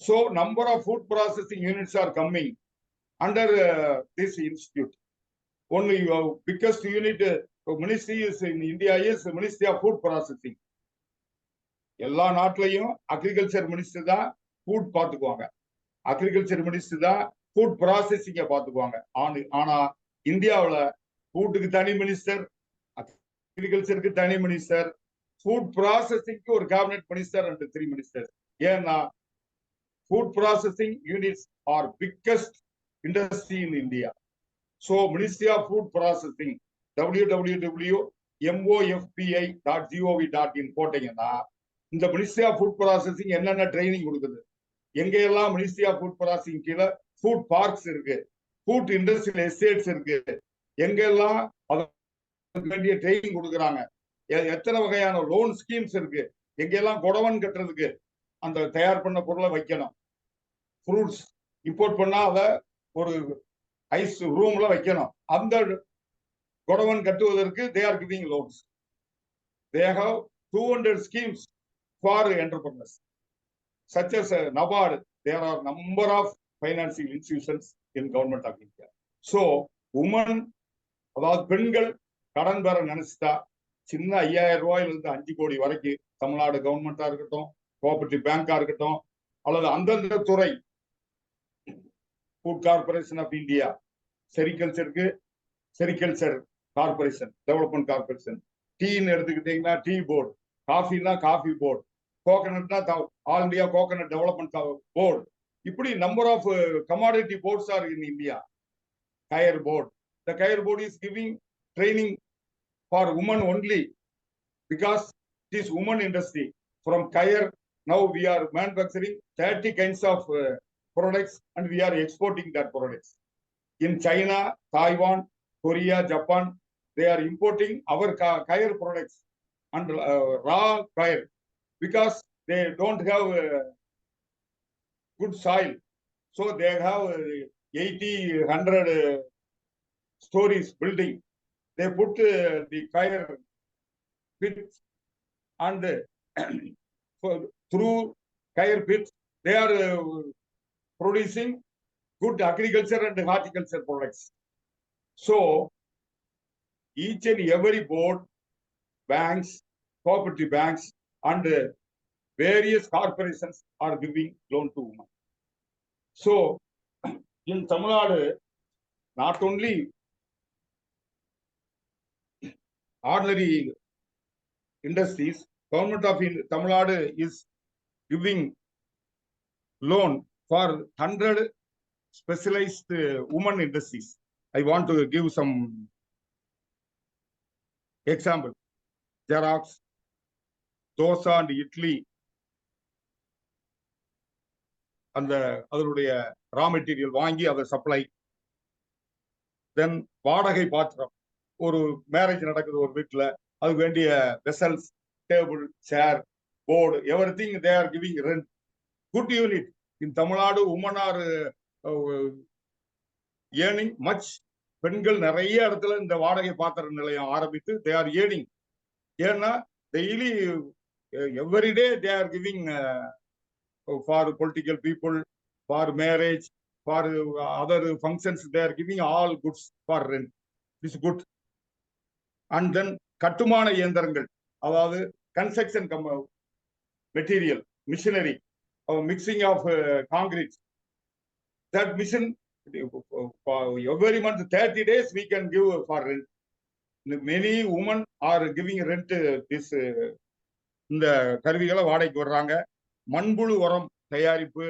So number of food processing units are coming under this institute. Only biggest unit ministry is in India is the Ministry of Food Processing. எல்லா நாட்டிலையும் agriculture minister தான் food பார்த்துக்குவாங்க, agriculture minister தான் food ப்ராசஸிங்க பார்த்துக்குவாங்க. ஆனா இந்தியாவில் ஃபுட்டுக்கு தனி மினிஸ்டர், அக்ரிகல்ச்சருக்கு தனி மினிஸ்டர், ஃபுட் ப்ராசஸிங்க்கு ஒரு கேபினெட் மினிஸ்டர் அண்ட் 3 மினிஸ்டர்ஸ். ஏன்னா food processing units are biggest industry in India. So Ministry of Food Processing www.mofpi.gov.in போட்டீங்கன்னா இந்த மினிஸ்ட்ரி ஆஃப் ஃபுட் ப்ராசஸிங் என்னென்ன ட்ரைனிங் கொடுக்குது, எங்கெல்லாம் மினிஸ்ட்ரி ஆஃப் ஃபுட் ப்ராசஸிங் கீழே ஃபுட் பார்க்ஸ் இருக்கு, food industrial estates இருக்கு, எங்கெல்லாம் வேண்டிய ட்ரைனிங் கொடுக்குறாங்க, எத்தனை வகையான லோன் ஸ்கீம்ஸ் இருக்கு, எங்கெல்லாம் குடவன் கட்டுறதுக்கு அந்த தயார் பண்ண பொருளை வைக்கணும், ஃப்ரூட்ஸ் இம்போர்ட் பண்ணா அதை ஒரு ஐஸ் ரூம்ல வைக்கணும், அந்த குடவன் கட்டுவதற்கு they are giving loans. They have 200 schemes for entrepreneurs such as NABARD. There are number of financial institutions in government of India. So women, அதாவது பெண்கள் கடன் பெற நினைச்சிட்டா சின்ன 5000 ரூபாயிலிருந்து 5 கோடி வரைக்கும் தமிழ்நாடு கவர்மெண்டா இருக்கட்டும், கோஆபரேட்டிவ் பேங்கா இருக்கட்டும், அல்லது அந்தந்த துறை, ஃபுட் கார்பரேஷன் ஆஃப் இந்தியா, செரிகல்ச்சருக்கு செரிகல்ச்சர் கார்பரேஷன், டெவலப்மெண்ட் கார்பரேஷன், டீன்னு எடுத்துக்கிட்டீங்கன்னா டீ போர்டு, காஃபின்னா காஃபி போர்டு, கோகனட்னா all India coconut development board, இப்படி number of commodity boards are in India. Coir board, the coir board is giving training for women only because it is women industry. From kayar now we are manufacturing 30 kinds of products and we are exporting that products. In China, Taiwan, Korea, Japan, they are importing our kayar products and raw kayar because they don't have good soil. So they have 80-100 stories building. They put the kayar pits and through kayar pits they are producing good agriculture and horticulture products. So each and every board, banks, cooperative banks and various corporations are giving loan to women. So in Tamil Nadu, not only ordinary industries, government of Tamil Nadu is giving loan for 100 specialized women industries. I want to give some example. Xerox, dosa and idli, அந்த அதனுடைய raw material வாங்கி அதை supply. தென் வாடகை பாத்திரம், ஒரு marriage நடக்குது ஒரு வீட்டுல, அது வேண்டிய vessels, table, chair, board, everything they are giving rent. Good unit in Tamil Nadu. Women are earning much. பெண்கள் நிறைய இடத்துல இந்த வாடகை பாத்திர நிலையம் ஆரம்பித்து தே ஆர் ஏர்னிங். ஏன்னா daily everyday they are giving for political people, for marriage, for other functions, they are giving all goods for rent. This is good. And then கட்டுமான இயந்திரங்கள், அதாவது construction material, machinery, mixing of concrete. That mission, every month 30 days we can give for rent. Many women are giving rent this இந்த கருவிகளை வாடகைக்கு வர்றாங்க. மண்புழு உரம் தயாரிப்பு,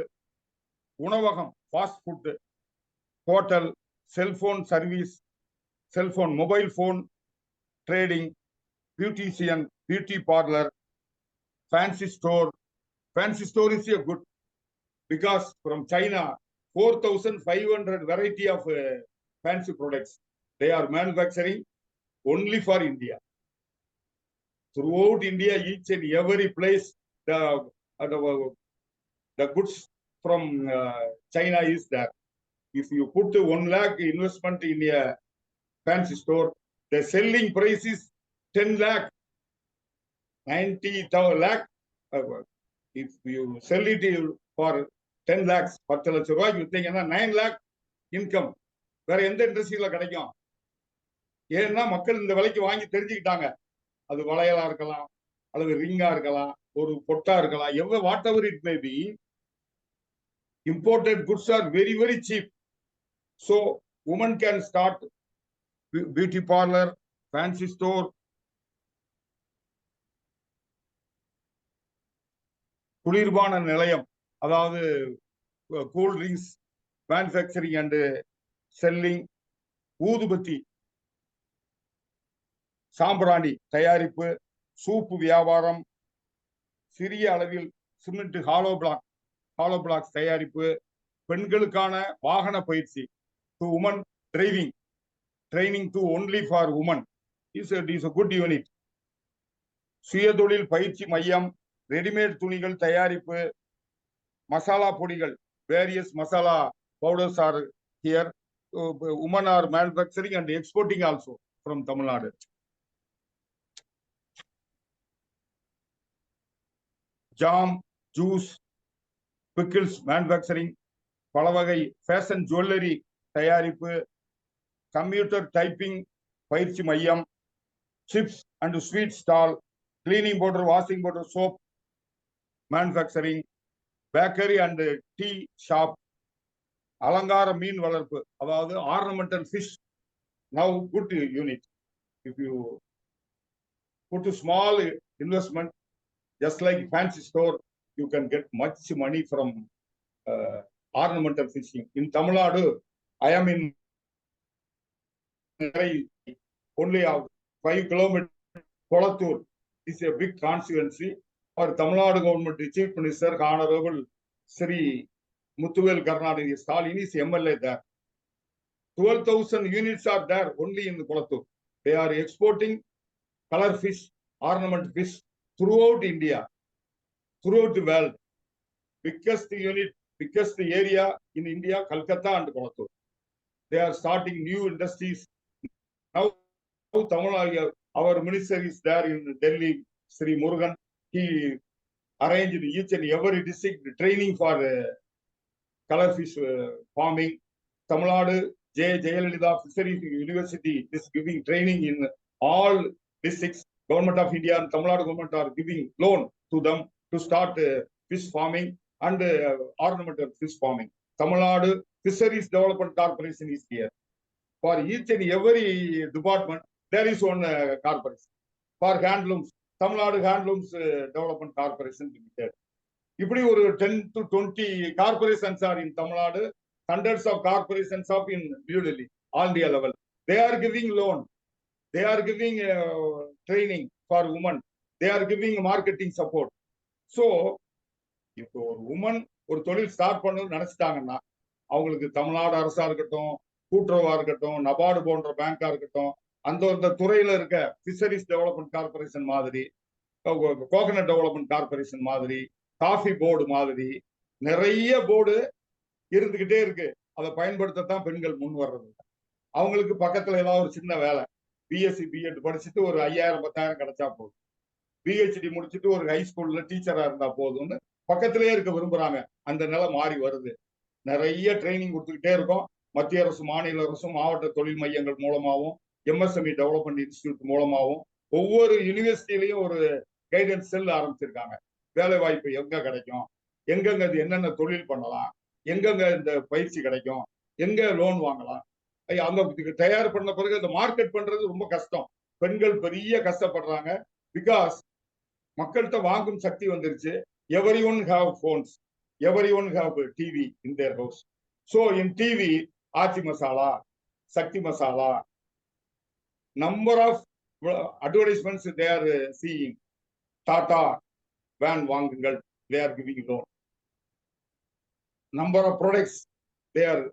உணவகம், fast food, hotel, cellphone service, cellphone mobile phone trading, beautician, beauty parlour, fancy store. Fancy store is a good because from China 4,500 variety of fancy products they are manufacturing only for India. Throughout India, each and every place the goods from China is there. If you put 1 lakh investment in a fancy store, the selling price is 10 lakh, 90 lakh. If you sell it for 10 lakhs, 10 லட்சம் ரூபாய்க்கு வித்தீங்கன்னா 9 lakh income வேற எந்த இண்டஸ்ட்ரியில கிடைக்கும்? ஏன்னா மக்கள் இந்த விலைக்கு வாங்கி தெரிஞ்சுக்கிட்டாங்க. அது வளையலா இருக்கலாம், அல்லது ரிங்கா இருக்கலாம், ஒரு பொட்டா இருக்கலாம், what ever it may be. Imported goods are very, very cheap. So women can start beauty parlor, fancy store, குளிர்பான நிலையம், அதாவது cool drinks manufacturing and selling, ஊதுபத்தி, சாம்பிராணி தயாரிப்பு, சூப்பு வியாபாரம், சிறிய அளவில் சிமெண்ட் ஹாலோ பிளாக்ஸ் தயாரிப்பு, பெண்களுக்கான வாகன பயிற்சி, to women driving training to only for women is a good unit. சுயதொழில் பயிற்சி மையம், ரெடிமேட் துணிகள் தயாரிப்பு, மசாலா பொடிகள், various masala powders are here. Women are manufacturing and exporting also from Tamil Nadu. Jam, juice, pickles manufacturing, பல வகை ஃபேஷன் ஜுவல்லரி தயாரிப்பு, computer typing பயிற்சி மையம், chips and sweet stall, cleaning powder, washing powder, soap manufacturing, bakery and tea shop, அலங்கார மீன் வளர்ப்பு, அதாவது ornamental fish. Now good unit. If you put a small investment, just like fancy store, you can get much money from ornamental fishing. In Tamil Nadu, I am in only 5 kilometers. Kolattur is a big constituency. Our Tamil Nadu government Chief Minister Honorable Sri Muthuvel Karnataka Stalin is MLA there. 12,000 units are there only in Kolattur. They are exporting color fish, ornament fish throughout India, throughout the world. Biggest unit, biggest area in India, Kolkata and Kolattur. They are starting new industries. Now Tamil Nadu, our minister is there in Delhi, Sri Murugan. He arranged each and every district training for color fish farming. Tamil Nadu J. Jayalalitha Fisheries University is giving training in all districts. Government of India and Tamil Nadu government are giving loan to them to start fish farming and ornamental fish farming. Tamil Nadu Fisheries Development Corporation is here. For each and every department, there is one corporation. For handlooms, Tamil Nadu Handlooms Development Corporation Limited. இப்படி ஒரு 10 to 20 corporations are in Tamil Nadu. Hundreds of corporations up in New Delhi, all India level. They are giving loan. They are giving training for women. They are giving marketing support. So, இப்போ ஒரு woman ஒரு தொழில் start பண்ணணும்னு நினைச்சிட்டாங்கன்னா அவங்களுக்கு தமிழ்நாடு அரசா இருக்கட்டும், கூட்டுறவா இருக்கட்டும், நபார்டு போன்ற பேங்கா இருக்கட்டும், அந்த துறையில இருக்க ஃபிஷரிஸ் டெவலப்மெண்ட் கார்பரேஷன் மாதிரி, கோகனட் டெவலப்மெண்ட் கார்பரேஷன் மாதிரி, காஃபி போர்டு மாதிரி நிறைய போர்டு இருந்துகிட்டே இருக்கு. அதை பயன்படுத்தத்தான் பெண்கள் முன் வர்றது. அவங்களுக்கு பக்கத்துல ஏதாவது ஒரு சின்ன வேலை, பிஎஸ்சி பிஎட் படிச்சுட்டு ஒரு 5,000 10,000 கிடைச்சா போதும், பிஹெச்டி முடிச்சுட்டு ஒரு ஹை ஸ்கூல்ல டீச்சரா இருந்தா போதும்னு பக்கத்திலேயே இருக்க விரும்புறாங்க. அந்த நிலை மாறி வருது. நிறைய ட்ரைனிங் கொடுத்துக்கிட்டே இருக்கோம். மத்திய அரசு, மாநில அரசும், மாவட்ட தொழில் மையங்கள் மூலமாகவும், எம்எஸ்எம்இ டெவலப்மெண்ட் இன்ஸ்டிடியூட் மூலமாகவும் ஒவ்வொரு யூனிவர்சிட்டிலையும் ஒரு கைடன்ஸ் செல் ஆரம்பிச்சிருக்காங்க. வேலை வாய்ப்பு எங்க கிடைக்கும், எங்கெங்க என்னென்ன தொழில் பண்ணலாம், எங்கெங்க இந்த பயிற்சி கிடைக்கும், எங்க லோன் வாங்கலாம், அங்க தயார் பண்ண பிறகு இந்த மார்க்கெட் பண்றது ரொம்ப கஷ்டம். பெண்கள் பெரிய கஷ்டப்படுறாங்க. பிகாஸ் மக்கள்கிட்ட வாங்கும் சக்தி வந்துருச்சு. Everyone have phones, everyone have TV in their house. So in TV Aachi masala, Sakthi masala, number of advertisements they are seeing. Tata van வாங்குங்கள், they are giving loan. Number of products they are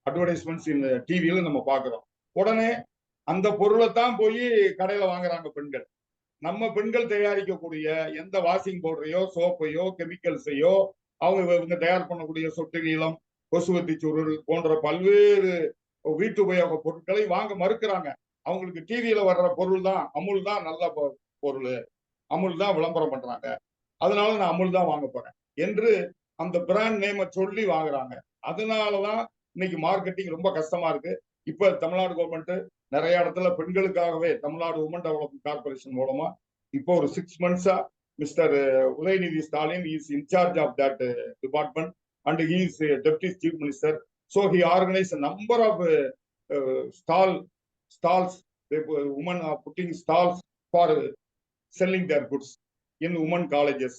advertisements in டிவியில நம்ம பார்க்கிறோம். உடனே அந்த பொருளை தான் போய் கடையில வாங்குறாங்க பெண்கள். நம்ம பெண்கள் தயாரிக்கக்கூடிய எந்த வாஷிங் பவுடரையோ, சோப்பையோ, கெமிக்கல்ஸையோ, அவங்க தயார் பண்ணக்கூடிய சொட்டு நீளம், கொசுவத்தி சுருள் போன்ற பல்வேறு வீட்டு உபயோக பொருட்களை வாங்க மறுக்கிறாங்க. அவங்களுக்கு டிவியில வர்ற பொருள் தான், அமுல் தான் நல்ல பொருள், அமுல் தான் விளம்பரம் பண்றாங்க, அதனால நான் அமுல் தான் வாங்க போறேன் என்று அந்த பிராண்ட் நேமை சொல்லி வாங்குறாங்க. அதனாலதான் இன்னைக்கு மார்க்கெட்டிங் ரொம்ப கஷ்டமா இருக்கு. இப்ப தமிழ்நாடு கவர்மெண்ட் நிறைய இடத்துல பெண்களுக்காகவே தமிழ்நாடு உமன் டெவலப்மெண்ட் கார்பரேஷன் மூலமா இப்போ ஒரு 6 months mister Udhayanidhi Stalin is in charge of that department and he is deputy chief minister. So he organise number of stalls. Women are putting stalls for selling their goods in women colleges,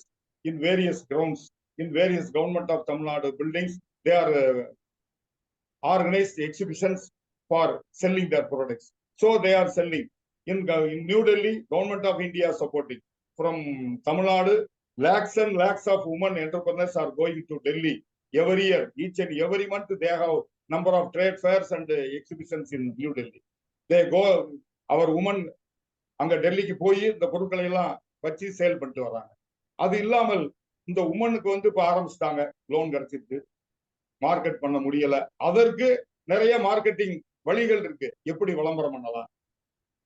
in various grounds, in various government of Tamil Nadu buildings. They are organized exhibitions for selling their products. So they are selling. In New Delhi, government of India is supporting. From Tamil Nadu, lakhs and lakhs of women entrepreneurs are going to Delhi every year. Each and every month they have number of trade fairs and exhibitions in New Delhi. They go, our women அங்க டெல்லிக்கு போய் இந்த பொருட்களை எல்லாம் வச்சு sale பண்ணிட்டு வர்றாங்க. அது இல்லாமல் இந்த உமனுக்கு வந்து இப்ப ஆரம்பிச்சிட்டாங்க, லோன் கிடைச்சிருக்கு, மார்க்கெட் பண்ண முடியல. அதற்கு நிறைய மார்க்கெட்டிங் வழிகள் இருக்கு. எப்படி விளம்பரம் பண்ணலாம்,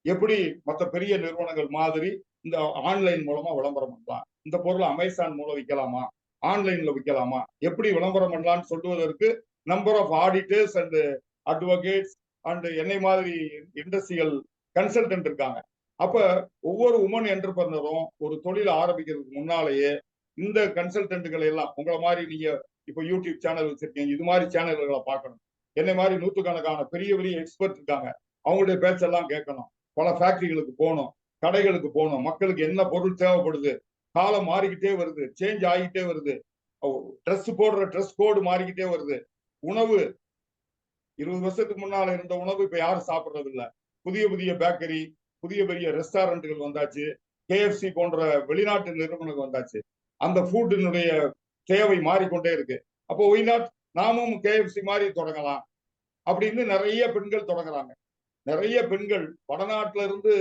எப்படி மற்ற பெரிய நிறுவனங்கள் மாதிரி இந்த ஆன்லைன் மூலமா விளம்பரம் பண்ணலாம், இந்த பொருளை அமேசான் மூலம் விற்கலாமா, ஆன்லைன்ல விற்கலாமா, எப்படி விளம்பரம் பண்ணலாம்னு சொல்லுவதற்கு number of auditors and advocates and என்னை மாதிரி இண்டஸ்ட்ரியல் கன்சல்டன்ட் இருக்காங்க. அப்ப ஒவ்வொரு உமன் என்டர்பிரனரும் ஒரு தொழில் ஆரம்பிக்கிறதுக்கு முன்னாலேயே இந்த கன்சல்டன்ட்களை எல்லாம், உங்களை மாதிரி நீங்க இப்ப யூடியூப் சேனல் வச்சிருக்கீங்க, இது மாதிரி சேனல்களை பார்க்கணும். என்னை மாதிரி நூற்றுக்கணக்கான பெரிய பெரிய எக்ஸ்பர்ட் இருக்காங்க, அவங்களுடைய பேச்செல்லாம் கேட்கணும். பல ஃபேக்டரிகளுக்கு போகணும், கடைகளுக்கு போகணும், மக்களுக்கு என்ன பொருள் தேவைப்படுது, காலம் மாறிக்கிட்டே வருது, சேஞ்ச் ஆகிக்கிட்டே வருது, ட்ரெஸ் போடுற ட்ரெஸ் கோடு மாறிக்கிட்டே வருது, உணவு 20 வருஷத்துக்கு முன்னால இருந்த உணவு இப்ப யாரும் சாப்பிடுறது இல்லை. புதிய புதிய பேக்கரி, புதிய பெரிய ரெஸ்டாரண்ட்டுகள் வந்தாச்சு, கேஎஃப்சி போன்ற வெளிநாட்டு நிறுவனங்கள் வந்தாச்சு. அந்த ஃபுட்டினுடைய தேவை மாறிக்கொண்டே இருக்கு. அப்போ ஒய் நாட் நாமும் கேஎஃப்சி மாதிரி தொடங்கலாம் அப்படின்னு நிறைய பெண்கள் தொடங்குறாங்க. நிறைய பெண்கள் வடநாட்டுல இருந்து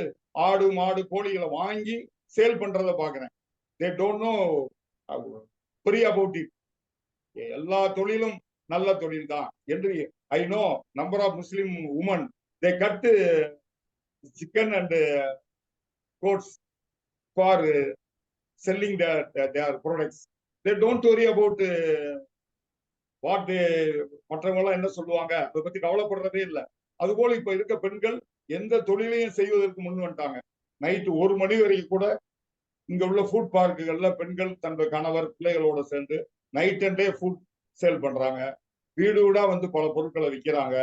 ஆடு மாடு கோழிகளை வாங்கி சேல் பண்றதை பாக்குறேன். They don't know free about it. எல்லா தொழிலும் நல்ல தொழில் தான் என்று I know. Number of Muslim women they cut chicken and goats for selling their products. They don't worry about what they மற்றவங்க என்ன சொல்லுவாங்க, அதை பத்தி கவலைப்படுறதே இல்லை. அதுபோல இப்ப இருக்க பெண்கள் எந்த தொழிலையும் செய்வதற்கு முன் வந்துட்டாங்க. நைட்டு 1 மணி வரைக்கும் கூட இங்க உள்ள ஃபுட் பார்க்குகள்ல பெண்கள் தன்னுடைய கணவர் பிள்ளைகளோட சேர்ந்து night and day food sale பண்றாங்க. வீடு வீடா வந்து பல பொருட்களை விற்கிறாங்க.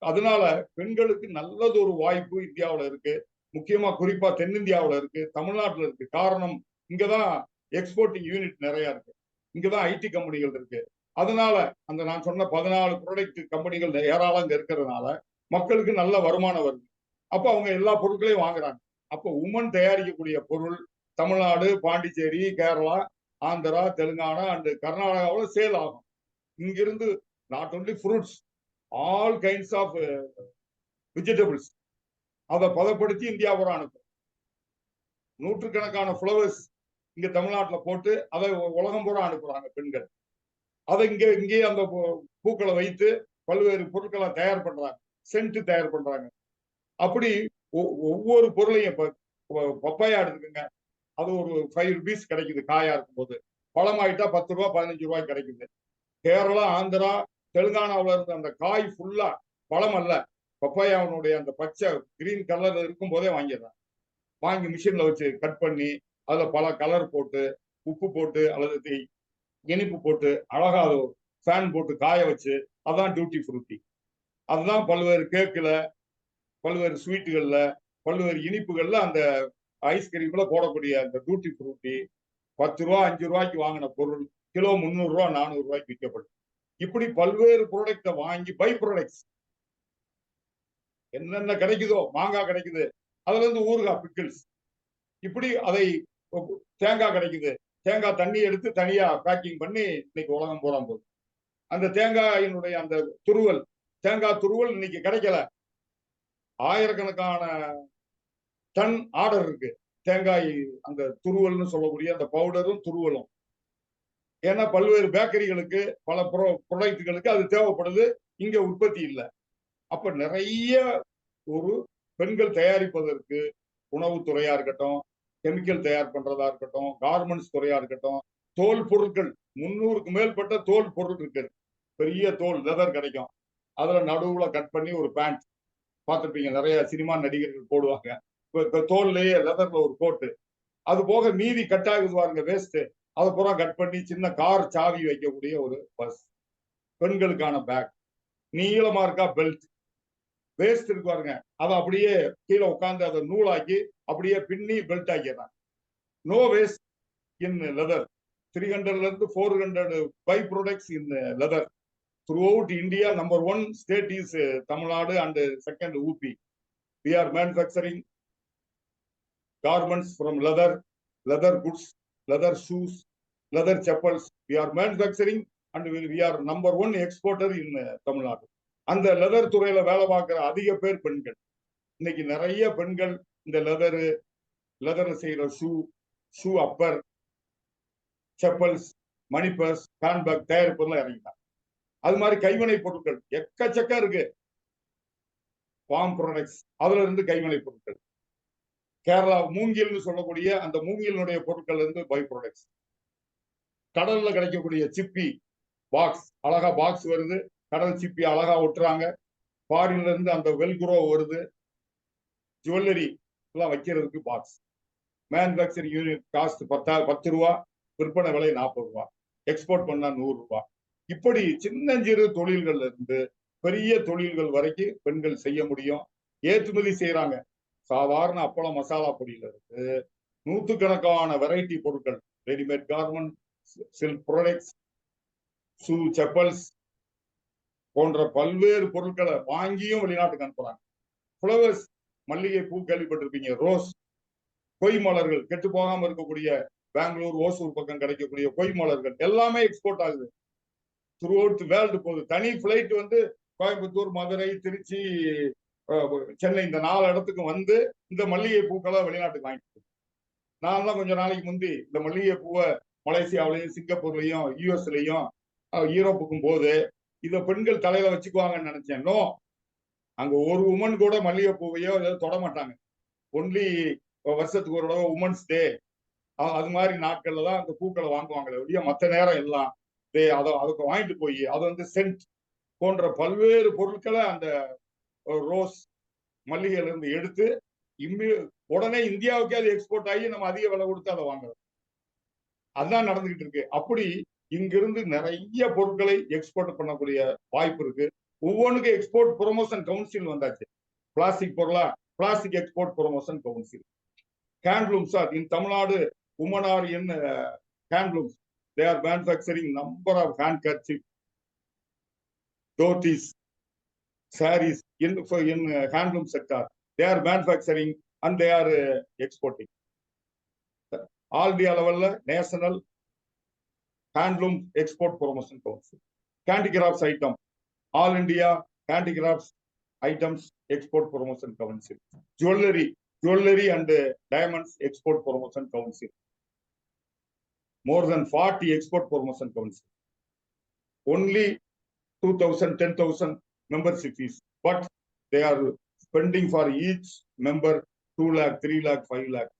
அதனால பெண்களுக்கு நல்லது ஒரு வாய்ப்பு இந்தியாவில் இருக்கு. முக்கியமா குறிப்பா தென்னிந்தியாவில் இருக்கு, தமிழ்நாட்டில் இருக்கு. காரணம், இங்கதான் எக்ஸ்போர்ட்டிங் யூனிட் நிறைய இருக்கு, இங்கதான் ஐடி கம்பெனிகள் இருக்கு. அதனால அந்த நான் சொன்ன 14 ப்ராடக்ட் கம்பெனிகள் ஏராளம் இங்க இருக்கிறதுனால மக்களுக்கு நல்ல வருமானம் வருது. அப்ப அவங்க எல்லா பொருட்களையும் வாங்குறாங்க. அப்ப உமன் தயாரிக்கக்கூடிய பொருள் தமிழ்நாடு, பாண்டிச்சேரி, கேரளா, ஆந்திரா, தெலுங்கானா அண்ட் கர்நாடகாவில் சேல் ஆகும். இங்கிருந்து not only fruits, all kinds of vegetables அதை பதப்படுத்தி இந்தியா பூரா அனுப்பும். நூற்றுக்கணக்கான ஃப்ளவர்ஸ் இங்க தமிழ்நாட்டில் போட்டு அதை உலகம் பூரா அனுப்புறாங்க பெண்கள். அதை இங்கே அந்த பூக்களை வைத்து பல்வேறு பொருட்களை தயார் பண்றாங்க, சென்ட் தயார் பண்றாங்க. அப்படி ஒவ்வொரு பொருளையும் பப்பாயா எடுத்துக்கோங்க, அது ஒரு 5 rupees கிடைக்குது காயா இருக்கும் போது. பழமாயிட்டா 10 ரூபா 15 ரூபாய் கிடைக்குது. கேரளா, ஆந்திரா, தெலுங்கானாவில் இருந்த அந்த காய் ஃபுல்லா பழம் அல்ல, பப்பாயாவுடைய அந்த பச்சை கிரீன் கலர் இருக்கும் போதே வாங்கிடுறாங்க. வாங்கி மிஷின்ல வச்சு கட் பண்ணி அதுல பல கலர் போட்டு உப்பு போட்டு அல்லது இனிப்பு போட்டு அழகா ஃபேன் போட்டு காய வச்சு அதான் டியூட்டி ஃப்ரூட்டி. அதுதான் பல்வேறு கேக்குல, பல்வேறு ஸ்வீட்டுகள்ல, பல்வேறு இனிப்புகள்ல அந்த ஐஸ்கிரீம்ல போடக்கூடிய அந்த டியூட்டி ஃப்ரூட்டி 10 ரூபா 5 ரூபாய்க்கு வாங்கின பொருள் கிலோ 300 ரூபா 400 ரூபாய்க்கு விற்கப்படும். இப்படி பல்வேறு ப்ராடக்டை வாங்கி பை ப்ராடக்ட்ஸ் என்னென்ன கிடைக்குதோ, மாங்காய் கிடைக்குது, அதுல இருந்து ஊறுகாய் பிக்கிள்ஸ், இப்படி அதை தேங்காய் கிடைக்குது, தேங்காய் தண்ணி எடுத்து தனியா பேக்கிங் பண்ணி இன்னைக்கு உலகம் பூரா போகுது. அந்த தேங்காயினுடைய அந்த துருவல், தேங்காய் துருவல் இன்னைக்கு கிடைக்கல. ஆயிரக்கணக்கான டன் ஆர்டர் இருக்கு தேங்காய் அந்த துருவல்னு சொல்லக்கூடிய அந்த பவுடரும் துருவலும். ஏன்னா பல்வேறு பேக்கரிகளுக்கு பல ப்ராடக்ட்களுக்கு அது தேவைப்படுது, இங்க உற்பத்தி இல்லை. அப்ப நிறைய ஒரு பெண்கள் தயாரிப்பதற்கு உணவுத்துறையா இருக்கட்டும், கெமிக்கல் தயார் பண்றதா இருக்கட்டும், கார்மெண்ட்ஸ் துறையா இருக்கட்டும், தோல் பொருட்கள் 300க்கு மேற்பட்ட தோல் பொருள் இருக்கு. பெரிய தோல் லெதர் கிடைக்கும், அதுல நடுவுல கட் பண்ணி ஒரு பேண்ட் பார்த்துருப்பீங்க, நிறைய சினிமா நடிகர்கள் போடுவாங்க. தோல்லையே லெதர்ல ஒரு கோட்டு, அது போக மீதி கட் ஆகுது பாருங்க வேஸ்ட், அதை பூரா கட் பண்ணி சின்ன கார் சாவி வைக்கக்கூடிய ஒரு பஸ். பெண்களுக்கான பேக் நீளமா இருக்கா, பெல்ட் வேஸ்ட் இருக்கு பாருங்க, அதை அப்படியே கீழே உட்காந்து அதை நூலாக்கி அப்படியே பின்னி பெல்ட் ஆக்கிடுறாங்க. No waste in leather. 300 400 by products in leather throughout India. Number 1 state is Tamil Nadu and second UP. We are manufacturing garments from leather goods, leather shoes, leather chappals. We are manufacturing and we are number 1 exporter in Tamil Nadu. அந்த leather துறையில வேலை பார்க்கிற அதிக பேர் பெண்கள். இன்னைக்கு நிறைய பெண்கள் இந்த லெதர் செய்யற ஷூ அப்பர், செப்பல்ஸ், மணி பர்ஸ், ஹேண்ட்பேக் தயாரிப்புலாம் இறங்கிட்டாங்க. அது மாதிரி கைவினை பொருட்கள் எக்கச்சக்கம் இருக்கு. ஃபார்ம் ப்ராடக்ட்ஸ், அதுல இருந்து கைவினை பொருட்கள். கேரளா மூங்கில்னு சொல்லக்கூடிய அந்த மூங்கிலினுடைய பொருட்கள் இருந்து பை ப்ராடக்ட்ஸ். கடல்ல கிடைக்கக்கூடிய சிப்பி பாக்ஸ், அழகா பாக்ஸ் வருது, கடல் சிப்பி அழகா ஒட்டுறாங்க. ஃபாரின்ல இருந்து அந்த வெல்குரோ வருது. ஜுவல்லரி எல்லாம் வைக்கிறதுக்கு பாக்ஸ். மேனுபேக்சரிங் யூனிட் காஸ்ட் 10 ரூபா, விற்பனை விலை 40 ரூபா, எக்ஸ்போர்ட் பண்ணா 100 ரூபா. இப்படி சின்னஞ்சிறு தொழில்கள்ல இருந்து பெரிய தொழில்கள் வரைக்கும் பெண்கள் செய்ய முடியும். ஏற்றுமதி செய்யறாங்க. சாதாரண அப்பளம் மசாலா பொடியில இருக்கு நூற்றுக்கணக்கான வெரைட்டி பொருட்கள், readymade garment, silk products, shoe, chappals போன்ற பல்வேறு பொருட்களை வாங்கியும் வெளிநாட்டுக்கு அனுப்புறாங்க. ஃப்ளவர்ஸ், மல்லிகை பூ கேள்விப்பட்டிருப்பீங்க, ரோஸ், கொய் மலர்கள், கெட்டு போகாம இருக்கக்கூடிய பெங்களூர், ஓசூர் பக்கம் கிடைக்கக்கூடிய கொய் மலர்கள் எல்லாமே எக்ஸ்போர்ட் ஆகுது. த்ரூ அவுட் வேர்ல்டு போகுது. தனி பிளைட் வந்து கோயம்புத்தூர், மதுரை, திருச்சி, சென்னை இந்த 4 இடத்துக்கு வந்து இந்த மல்லிகை பூக்களை வெளிநாட்டுக்கு வாங்கிட்டு. நான் தான் கொஞ்ச நாளைக்கு முந்தி இந்த மல்லிகை பூவை மலேசியாவிலையும், சிங்கப்பூர்லயும், யூஎஸ்லயும், யூரோப்புக்கும் போது இத பெண்கள் தலையில வச்சுக்குவாங்கன்னு நினைச்சேன். நோ, அங்க ஒரு உமன் கூட மல்லிகை பூவையோ தொட மாட்டாங்க. ஒன்லி வருஷத்துக்கு ஒரு தடவை உமன்ஸ் டே, அது மாதிரி நாட்கள்ல தான் அந்த பூக்களை வாங்குவாங்களே ஒழிய மற்ற நேரம் எல்லாம் அதுக்கு வாங்கிட்டு போய் அது வந்து சென்ட் போன்ற பல்வேறு பொருட்களை அந்த ரோஸ் மல்லிகையில இருந்து எடுத்து உடனே இந்தியாவுக்கே அது எக்ஸ்போர்ட் ஆகி நம்ம அதிக விலை கொடுத்து அதை வாங்குறோம். அதுதான் நடந்துகிட்டு இருக்கு. அப்படி இங்கிருந்து நிறைய பொருட்களை எக்ஸ்போர்ட் பண்ணக்கூடிய வாய்ப்பு இருக்கு. ஒவ்வொன்றுக்கு எக்ஸ்போர்ட் ப்ரொமோஷன் கவுன்சில் வந்தாச்சு. பிளாஸ்டிக் பொருளா, plastic export promotion council. Handlooms in Tamil Nadu, women are in handlooms. They are manufacturing number of handkerchief, dhotis, sarees in handloom sector. They are manufacturing and they are exporting. All India level National Handloom Export Promotion Council. Handicrafts item, All India Handicrafts Items Export Promotion Council. Jewelry and Diamonds Export Promotion Council. More than 40 export promotion council. Only 2,000, 10,000 membership fees, but they are spending for each member 2 lakh, 3 lakh, 5 lakh.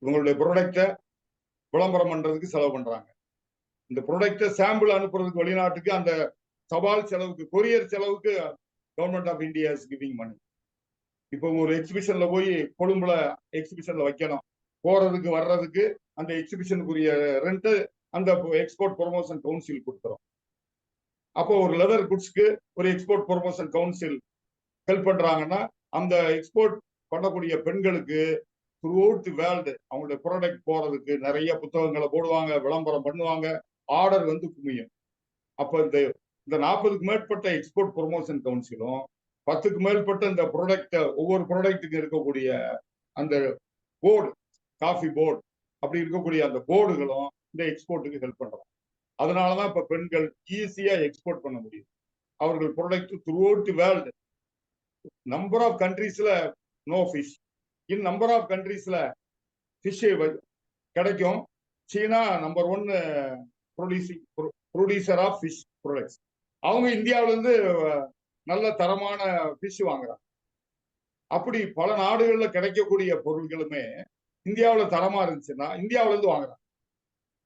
உங்களுடைய ப்ராடக்டை விளம்பரம் பண்றதுக்கு செலவு பண்றாங்க. இந்த ப்ராடக்டை sample அனுப்புறதுக்கு வெளிநாட்டுக்கு அந்த தபால் செலவுக்கு, கொரியர் செலவுக்கு government of India is giving money. இப்போ ஒரு எக்ஸிபிஷன்ல போய் கொழும்புல எக்ஸிபிஷன்ல வைக்கணும், போறதுக்கு வர்றதுக்கு அந்த எக்ஸிபிஷனுக்குரிய ரெண்ட் அந்த எக்ஸ்போர்ட் ப்ரொமோஷன் கவுன்சில் கொடுத்துரும். அப்போ ஒரு லெதர் குட்ஸ்க்கு ஒரு எக்ஸ்போர்ட் ப்ரொமோஷன் கவுன்சில் ஹெல்ப் பண்றாங்கன்னா அந்த எக்ஸ்போர்ட் பண்ணக்கூடிய பெண்களுக்கு த்ரூ அவுட் தி வேர்ல்டு அவங்களுடைய ப்ராடக்ட் போறதுக்கு நிறைய புத்தகங்களை போடுவாங்க, விளம்பரம் பண்ணுவாங்க, ஆர்டர் வந்து குமியும். அப்போ இந்த 40க்கு மேற்பட்ட எக்ஸ்போர்ட் ப்ரொமோஷன் கவுன்சிலும் 10க்கு மேற்பட்ட இந்த ப்ராடக்ட், ஒவ்வொரு ப்ராடக்ட்டுக்கு இருக்கக்கூடிய அந்த போர்டு, காஃபி போர்டு அப்படி இருக்கக்கூடிய அந்த போர்டுகளும் இந்த எக்ஸ்போர்ட்டுக்கு ஹெல்ப் பண்றாங்க. அதனாலதான் இப்ப பெண்கள் ஈஸியா எக்ஸ்போர்ட் பண்ண முடியும். அவர்கள் product throughout the world. Number of கண்ட்ரீஸ்ல no fish, in number of கண்ட்ரீஸ்ல ஃபிஷ் கிடைக்கும். China number 1 producer of fish products. அவங்க இந்தியாவில இருந்து நல்ல தரமான ஃபிஷ் வாங்குறாங்க. அப்படி பல நாடுகள்ல கிடைக்கக்கூடிய பொருட்களுமே இந்தியாவில் தரமா இருந்துச்சுன்னா இந்தியாவில இருந்து வாங்குறாங்க.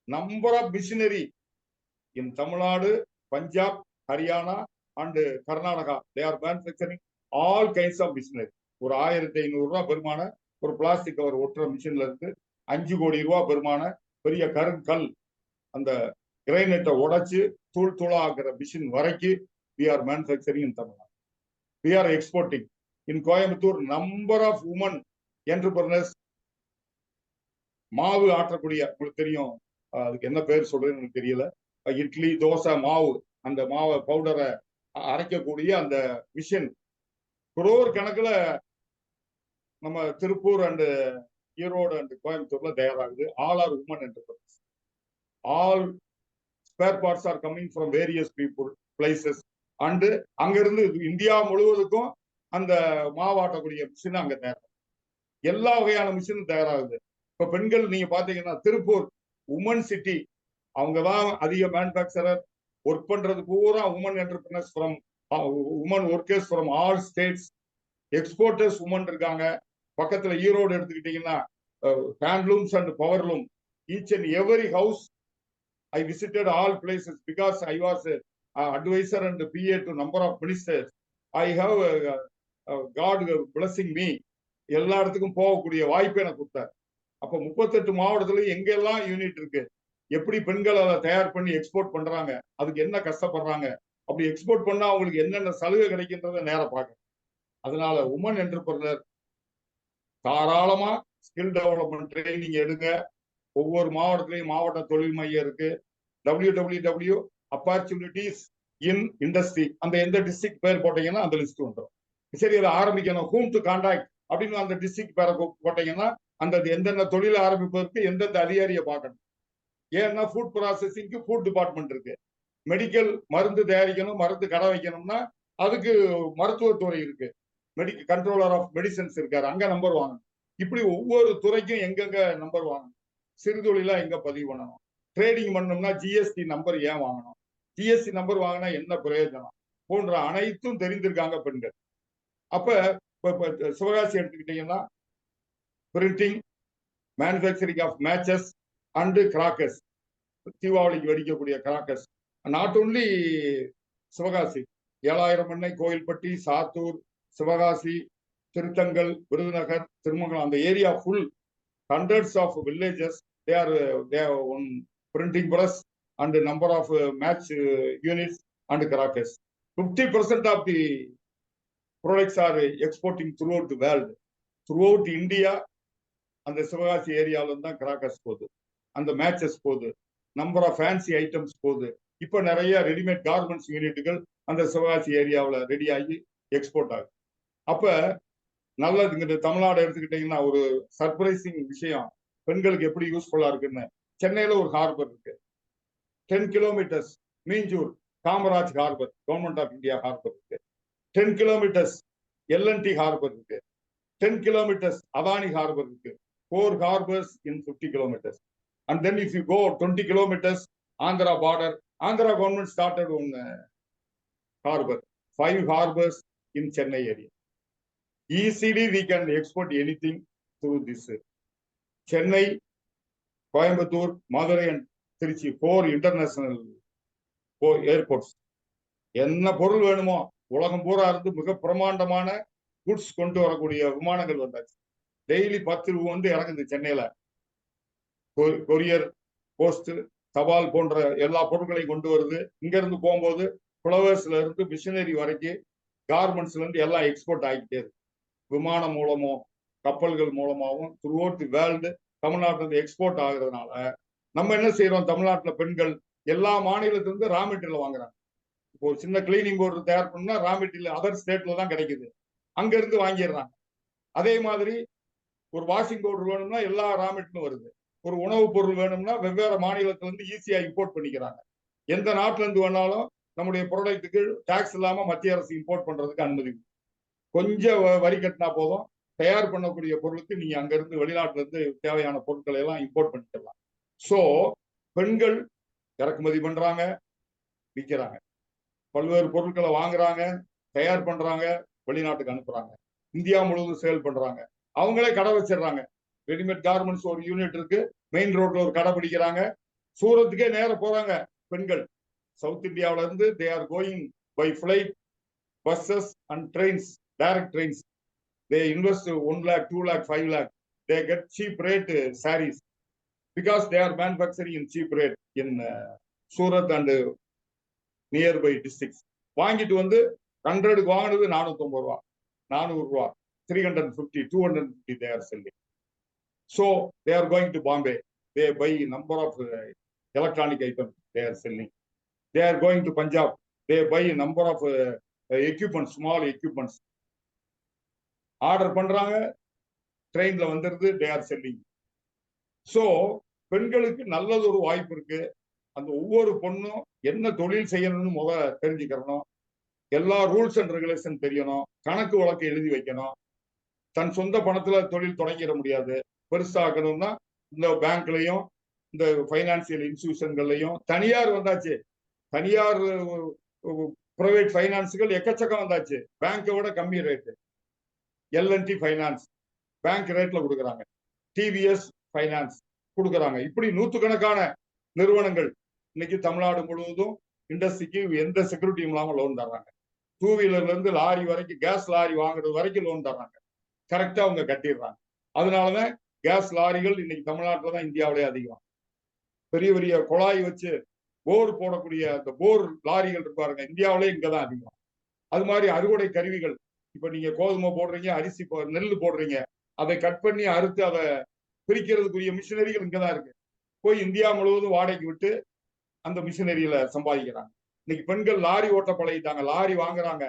Number of machinery in Tamil Nadu, Punjab, Haryana and Karnataka, they are manufacturing all kinds of machinery. ஒரு 1500 ரூபாய் பெருமான ஒரு பிளாஸ்டிக் கவர் ஒட்டுற மிஷின்ல இருந்து 5 கோடி ரூபாய் பெருமான பெரிய கருங்கல் அந்த கிரைனட்டை உடைச்சு தூள் தூளா ஆக்குற மிஷின் வரைக்கும் we are manufacturing in Tamil Nadu. We are exporting. In Coimbatore, number of women entrepreneurs, மாவு ஆற்றக்கூடிய, உங்களுக்கு தெரியும், அதுக்கு என்ன பேர் சொல்றதுன்னு எனக்கு தெரியல. இட்லி தோசை மாவு, அந்த மாவை பவுடரை அரைக்கக்கூடிய அந்த மிஷின் குரோர் கணக்குல நம்ம திருப்பூர் அண்ட் ஈரோடு அண்ட் கோயம்புத்தூர்ல தயாராகுது. All are women enterprise. All spare parts are coming from various people places. And அங்கிருந்து இந்தியா முழுவதுக்கும் அந்த மாவாட்டக்கூடிய மிஷின் அங்க தயாராகுது. எல்லா வகையான மிஷினும் தயாராகுது. இப்ப பெண்கள் நீங்க பாத்தீங்கன்னா திருப்பூர் உமன் சிட்டி, அவங்கதான் அதிக மேனுபேக்சரர். ஒர்க் பண்றது பூரா women entrepreneurs from women workers from all states. Exporters women இருக்காங்க. பக்கத்துல ஈரோடு எடுத்துக்கிட்டீங்கன்னா handlooms and powerloom. Each and every house I visited all places because I was advisor and PA to number of ministers. I have God blessing me. எல்லா இடத்துக்கும் போகக்கூடிய வாய்ப்பை எனக்கு கொடுத்தார். அப்ப 38 மாவட்டத்துல எங்கெல்லாம் யூனிட் இருக்கு, எப்படி பெண்கள் அதை தயார் பண்ணி எக்ஸ்போர்ட் பண்றாங்க, அதுக்கு என்ன கஷ்டப்படுறாங்க, அப்படி எக்ஸ்போர்ட் பண்ணா அவங்களுக்கு என்னென்ன சலுகை கிடைக்கின்றத நேரம் பார்க்க. அதனால உமன் என்டர்பிரனர் தாராளமா ஸ்கில் டெவலப்மெண்ட் ட்ரைனிங் எடுங்க. ஒவ்வொரு மாவட்டத்திலையும் மாவட்ட தொழில் மையம் இருக்கு. www opportunities in industry, அந்த எந்த டிஸ்ட்ரிக்ட் பேர் போட்டீங்கன்னா அந்த லிஸ்ட் வந்துடும். சரி, அதை ஆரம்பிக்கணும், whom to contact அப்படின்னு அந்த டிஸ்ட்ரிக்ட் பேரை போட்டீங்கன்னா அந்த எந்தெந்த தொழில் ஆரம்பிப்பதற்கு எந்தெந்த அதிகாரியை பார்க்கணும். ஏன்னா ஃபுட் ப்ராசஸிங்க்கு ஃபுட் டிபார்ட்மெண்ட் இருக்கு. மெடிக்கல் மருந்து தயாரிக்கணும், மருந்து கடை வைக்கணும்னா அதுக்கு மருத்துவத்துறை இருக்கு. கண்ட்ரோலர் ஆஃப் மெடிசன்ஸ் இருக்காரு, அங்க நம்பர் வாங்கணும். இப்படி ஒவ்வொரு துறைக்கும் எங்கெங்க நம்பர் வாங்கணும், சிறுதொழிலா எங்க பதிவு பண்ணணும், ட்ரேடிங் பண்ணணும்னா ஜிஎஸ்டி நம்பர் ஏன் வாங்கணும், ஜிஎஸ்டி நம்பர் வாங்கினா என்ன பிரயோஜனம் போன்ற அனைத்தும் தெரிந்திருக்காங்க பெண்கள். அப்ப சிவகாசி எடுத்துக்கிட்டீங்கன்னா printing, manufacturing of matches and crackers, தீபாவளிக்கு வெடிக்கக்கூடிய கிராக்கர்ஸ். நாட் ஓன்லி சிவகாசி, 7000 எண்ணெய், கோயில்பட்டி, சாத்தூர், சிவகாசி, திருத்தங்கல், விருதுநகர், திருமங்கலம், அந்த area full hundreds of villages, they have one printing press and a number of match units and crackers. 50% of the products are exporting throughout the world, throughout India. அந்த சிவகாசி ஏரியாவில தான் crackers போகுது, அந்த matches போகுது, number of fancy items போகுது. இப்ப நிறைய readymade garments யூனிட்டுகள் அந்த சிவகாசி ஏரியாவில் ரெடி ஆகி எக்ஸ்போர்ட் ஆகுது. அப்ப நல்லது. இங்க தமிழ்நாடு எடுத்துக்கிட்டீங்கன்னா ஒரு சர்ப்ரைசிங் விஷயம் பெண்களுக்கு எப்படி யூஸ்ஃபுல்லா இருக்குன்னு, சென்னையில ஒரு ஹார்பர் இருக்கு, 10 kilometres Minjur Kamaraj harbour, government of India harbour இருக்கு. 10 கிலோமீட்டர்ஸ் எல்என்டி ஹார்பர் இருக்கு. 10 கிலோமீட்டர்ஸ் அதானி ஹார்பர் இருக்கு. 4 harbors in 50 kilometers. And then if you go 20 kilometers, Andhra border, Andhra government started one harbor, 5 harbors in Chennai area. Easily we can export anything through this. Chennai, Coimbatore, Madurai and Trichy, 4 international airports. என்ன பொருள் வேணுமோ உலகம் பூரா இருந்து மிக பிரமாண்டமான goods கொண்டு வரக்கூடிய விமானங்கள் வந்தாச்சு. டெய்லி 10 வந்து இறங்குது சென்னையில. கொரியர், போஸ்ட், தபால் போன்ற எல்லா பொருட்களையும் கொண்டு வருது. இங்க இருந்து போகும்போது ஃப்ளவர்ஸ்ல இருந்து மிஷினரி வரைக்கும் கார்மெண்ட்ஸ்ல இருந்து எல்லாம் எக்ஸ்போர்ட் ஆகிட்டே இருக்கு. விமானம் மூலமோ கப்பல்கள் மூலமாகவும் த்ரூ அவுட் தி வேர்ல்டு தமிழ்நாட்டிலிருந்து எக்ஸ்போர்ட் ஆகுறதுனால நம்ம என்ன செய்யறோம், தமிழ்நாட்டுல பெண்கள் எல்லா மாநிலத்திலிருந்து ரா மெட்டீரியல் வாங்குறாங்க. இப்போ ஒரு சின்ன கிளீனிங் பவுடர் தயார் பண்ணா ரா மெட்டீரியல் அதர் ஸ்டேட்ல தான் கிடைக்குது, அங்க இருந்து வாங்கிடுறாங்க. அதே மாதிரி ஒரு வாஷிங் பவுடர் வேணும்னா எல்லா ரா மெட்டீரியலும் வருது. ஒரு உணவுப் பொருள் வேணும்னா வெவ்வேறு மாநிலத்துல இருந்து ஈஸியா இம்போர்ட் பண்ணிக்கிறாங்க. எந்த நாட்டுல இருந்து வேணாலும் நம்முடைய ப்ராடக்ட்டுக்கு டாக்ஸ் இல்லாம மத்திய அரசு இம்போர்ட் பண்றதுக்கு அனுமதி. கொஞ்சம் வரி கட்டினா போதும், தயார் பண்ணக்கூடிய பொருளுக்கு நீங்க அங்க இருந்து வெளிநாட்டுல இருந்து தேவையான பொருட்களை எல்லாம் இம்போர்ட் பண்ணிக்கலாம். சோ பெண்கள் இறக்குமதி பண்றாங்க, விற்கிறாங்க, பல்வேறு பொருட்களை வாங்குறாங்க, தயார் பண்றாங்க, வெளிநாட்டுக்கு அனுப்புறாங்க, இந்தியா முழுவதும் சேல் பண்றாங்க. அவங்களே கடை வச்சிடறாங்க. ரெடிமேட் கார்மெண்ட்ஸ் ஒரு யூனிட் இருக்கு, மெயின் ரோட்ல ஒரு கடை பிடிக்கிறாங்க. சூரத்துக்கே நேரம் போறாங்க பெண்கள். சவுத் இந்தியாவில இருந்து they are going by flight, buses and trains, direct trains. They invest 1 lakh, 2 lakh, 5 lakh. They get cheap rate sarees because they are manufacturing in cheap rate in Surat and nearby districts. வாங்கிட்டு வந்து 100 வாங்கினது 450 ரூபா, 400 ரூபா, 350, 250 they are selling. So they are going to Bombay. They buy number of electronic items they are selling. They are going to Punjab. They buy a number of equipments, small equipments. Order பண்றாங்க, ட்ரெயின்ல வந்துருது, they are selling. So பெண்களுக்கு நல்லது ஒரு வாய்ப்பு இருக்கு. அந்த ஒவ்வொரு பொண்ணும் என்ன தொழில் செய்யணும்னு தெரிஞ்சுக்கணும். எல்லா ரூல்ஸ் அண்ட் ரெகுலேஷன் தெரியணும். கணக்கு வழக்கு எழுதி வைக்கணும். தன் சொந்த பணத்துல தொழில் தொடங்கிட முடியாது. பெருசாக்கணும்னா இந்த பேங்க்லயும் இந்த பைனான்சியல் இன்ஸ்டிடியூஷன்கள்லயும் தனியார் வந்தாச்சு. தனியார் பிரைவேட் பைனான்ஸுகள் எக்கச்சக்கம் வந்தாச்சு. பேங்கை விட கம்மி ரேட்டு. எல்என்டி பைனான்ஸ் பேங்க் ரேட்ல கொடுக்குறாங்க. டிவிஎஸ் பைனான்ஸ் கொடுக்குறாங்க. இப்படி நூற்றுக்கணக்கான நிறுவனங்கள் இன்னைக்கு தமிழ்நாடு முழுவதும் இண்டஸ்ட்ரிக்கு எந்த செக்யூரிட்டியும் இல்லாம லோன் தர்றாங்க. 2 வீலர்ல இருந்து லாரி வரைக்கும், கேஸ் லாரி வாங்குறது வரைக்கும் லோன் தர்றாங்க. கரெக்டா அவங்க கட்டிடுறாங்க. அதனாலதான் கேஸ் லாரிகள் இன்னைக்கு தமிழ்நாட்டில் தான் இந்தியாவிலே அதிகம். பெரிய பெரிய குழாய் வச்சு போர் போடக்கூடிய அந்த போர் லாரிகள் இருப்பாருங்க, இந்தியாவிலே இங்கதான் அதிகம். அது மாதிரி அறுவடை கருவிகள், இப்ப நீங்க கோதுமை போடுறீங்க, அரிசி நெல் போடுறீங்க, அதை கட் பண்ணி அறுத்து அதை பிரிக்கிறதுக்குரிய மிஷினரிகள் இங்கதான் இருக்கு. போய் இந்தியா முழுவதும் வாடகைக்கு விட்டு அந்த மிஷினரியில சம்பாதிக்கிறாங்க. இன்னைக்கு பெண்கள் லாரி ஓட்ட பழகிட்டாங்க, லாரி வாங்குறாங்க.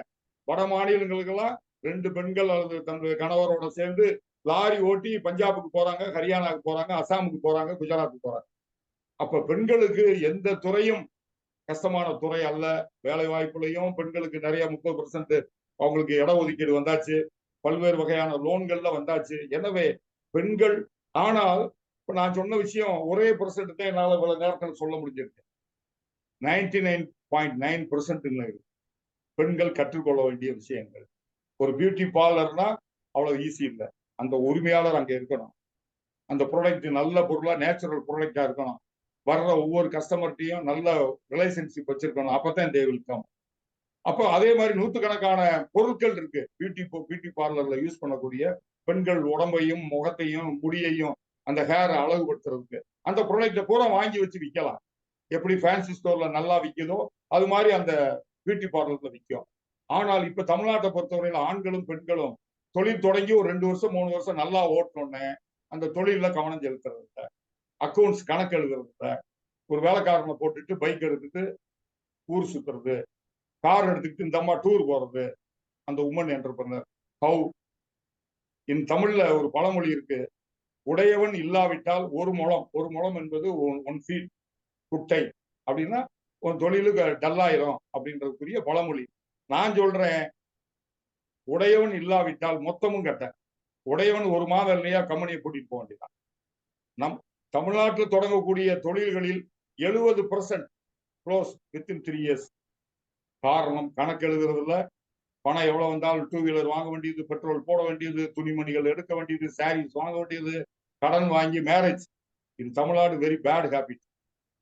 வட மாநிலங்களுக்கெல்லாம் 2 பெண்கள் அல்லது தன்னுடைய கணவரோட சேர்ந்து லாரி ஓட்டி பஞ்சாபுக்கு போறாங்க, ஹரியானாவுக்கு போறாங்க, அசாமுக்கு போறாங்க, குஜராத்துக்கு போறாங்க. அப்ப பெண்களுக்கு எந்த துறையும் கஷ்டமான துறை அல்ல. வேலை வாய்ப்புலையும் பெண்களுக்கு நிறைய 30% அவங்களுக்கு இட ஒதுக்கீடு வந்தாச்சு. பல்வேறு வகையான லோன்கள்ல வந்தாச்சு. எனவே பெண்கள், ஆனால் இப்ப நான் சொன்ன விஷயம் ஒரே % தான் என்னால இவ்வளவு நேரத்தில் சொல்ல முடிஞ்சிருக்கு. 99.9% பெண்கள் கற்றுக்கொள்ள வேண்டிய விஷயங்கள். ஒரு பியூட்டி பார்லர்னா அவ்வளவு ஈஸி இல்லை. அந்த உரிமையாளர் அங்க இருக்கணும். அந்த ப்ராடக்ட் நல்ல பொருளா, நேச்சுரல் ப்ராடக்டா இருக்கணும். வர்ற ஒவ்வொரு கஸ்டமர்ட்டையும் நல்ல ரிலேஷன்ஷிப் வச்சிருக்கணும். அப்பதான் தே வில் கம். அப்போ அதே மாதிரி நூற்றுக்கணக்கான பொருட்கள் இருக்கு பியூட்டி பார்லர்ல யூஸ் பண்ணக்கூடிய. பெண்கள் உடம்பையும் முகத்தையும் முடியையும் அந்த ஹேர் அழகுபடுத்துறதுக்கு அந்த ப்ராடக்ட பூரா வாங்கி வச்சு விற்கலாம். எப்படி ஃபேன்சி ஸ்டோர்ல நல்லா விற்குதோ அது மாதிரி அந்த பியூட்டி பார்லர்ல விற்கும். ஆனால் இப்ப தமிழ்நாட்டை பொறுத்தவரையில ஆண்களும் பெண்களும் தொழில் தொடங்கி ஒரு 2 வருஷம் 3 வருஷம் நல்லா ஓட்டணும்னு அந்த தொழில கவனம் செலுத்துறது இல்லை. அக்கௌண்ட்ஸ் கணக்கு எழுதுறது இல்லை. ஒரு வேலைக்காரனை போட்டுட்டு பைக் எடுத்துட்டு ஊர் சுத்துறது, கார் எடுத்துக்கிட்டு இந்த அம்மா டூர் போறது, அந்த உமன் என்டர்பிரனர். ஹவு இன் தமிழ்ல ஒரு பழமொழி இருக்கு, உடையவன் இல்லாவிட்டால் ஒரு முழம் என்பது 1 ஃபீட் குட்டை அப்படின்னா உன் தொழிலுக்கு டல்லாயிரும் அப்படின்றதுக்குரிய பழமொழி. நான் சொல்றேன், உடையவன் இல்லாவிட்டால் மொத்தமும் கட்ட. உடையவன் 1 மாதம் இல்லையா கம்பெனியை கூட்டிட்டு போக வேண்டியதான். நம் தமிழ்நாட்டில் தொடங்கக்கூடிய தொழில்களில் 70% க்ளோஸ் வித்தின் 3 இயர்ஸ். காரணம், கணக்கு எழுதுறதுல பணம் எவ்வளவு வந்தாலும் 2 வீலர் வாங்க வேண்டியது, பெட்ரோல் போட வேண்டியது, துணிமணிகள் எடுக்க வேண்டியது, சாரீஸ் வாங்க வேண்டியது, கடன் வாங்கி மேரேஜ். இது Tamil Nadu very bad habit.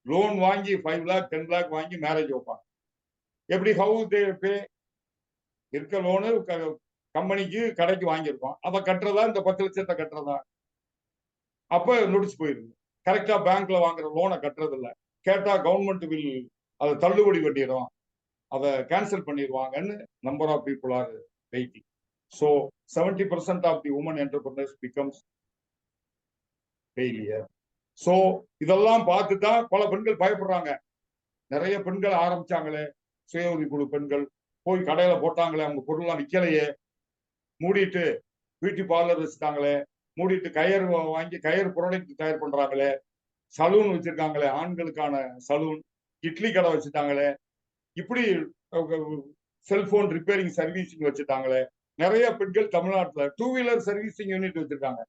Loan வாங்கி 5 lakh 10 lakh வாங்கி மேரேஜ் வைப்பாங்க. எப்படி ஹவு தே பே? இருக்க லோனு கம்பெனிக்கு கடைக்கு வாங்கியிருக்கோம், அதை கட்டுறதா இந்த 10 லட்சத்தை கட்டுறதா? அப்ப நொடிச்சு போயிருது. கரெக்டா பேங்க்ல வாங்குற லோனை கட்டுறது இல்லை. கேட்டா கவர்மெண்ட் வில் அதை தள்ளுபடி பண்ணிடும், அதை கேன்சல் பண்ணிடுவாங்கன்னு number of people are waiting. So 70% of the women entrepreneurs becomes failure. So இதெல்லாம் பார்த்துதான் பல பெண்கள் பயப்படுறாங்க. நிறைய பெண்கள் ஆரம்பிச்சாங்களே, சுய உதவிக்குழு பெண்கள் போய் கடையில போட்டாங்களே, அவங்க பொருள்லாம் விற்கலையே, மூடிட்டு பியூட்டி பார்லர் வச்சுட்டாங்களே, மூடிட்டு கயர் வாங்கி கயர் ப்ராடக்ட் தயார் பண்றாங்களே, சலூன் வச்சிருக்காங்களே, ஆண்களுக்கான சலூன், இட்லி கடை வச்சுட்டாங்களே, இப்படி செல்போன் ரிப்பேரிங் சர்வீசிங் வச்சுட்டாங்களே. நிறைய பெண்கள் தமிழ்நாட்டுல 2 வீலர் சர்வீசிங் யூனிட் வச்சிருக்காங்க.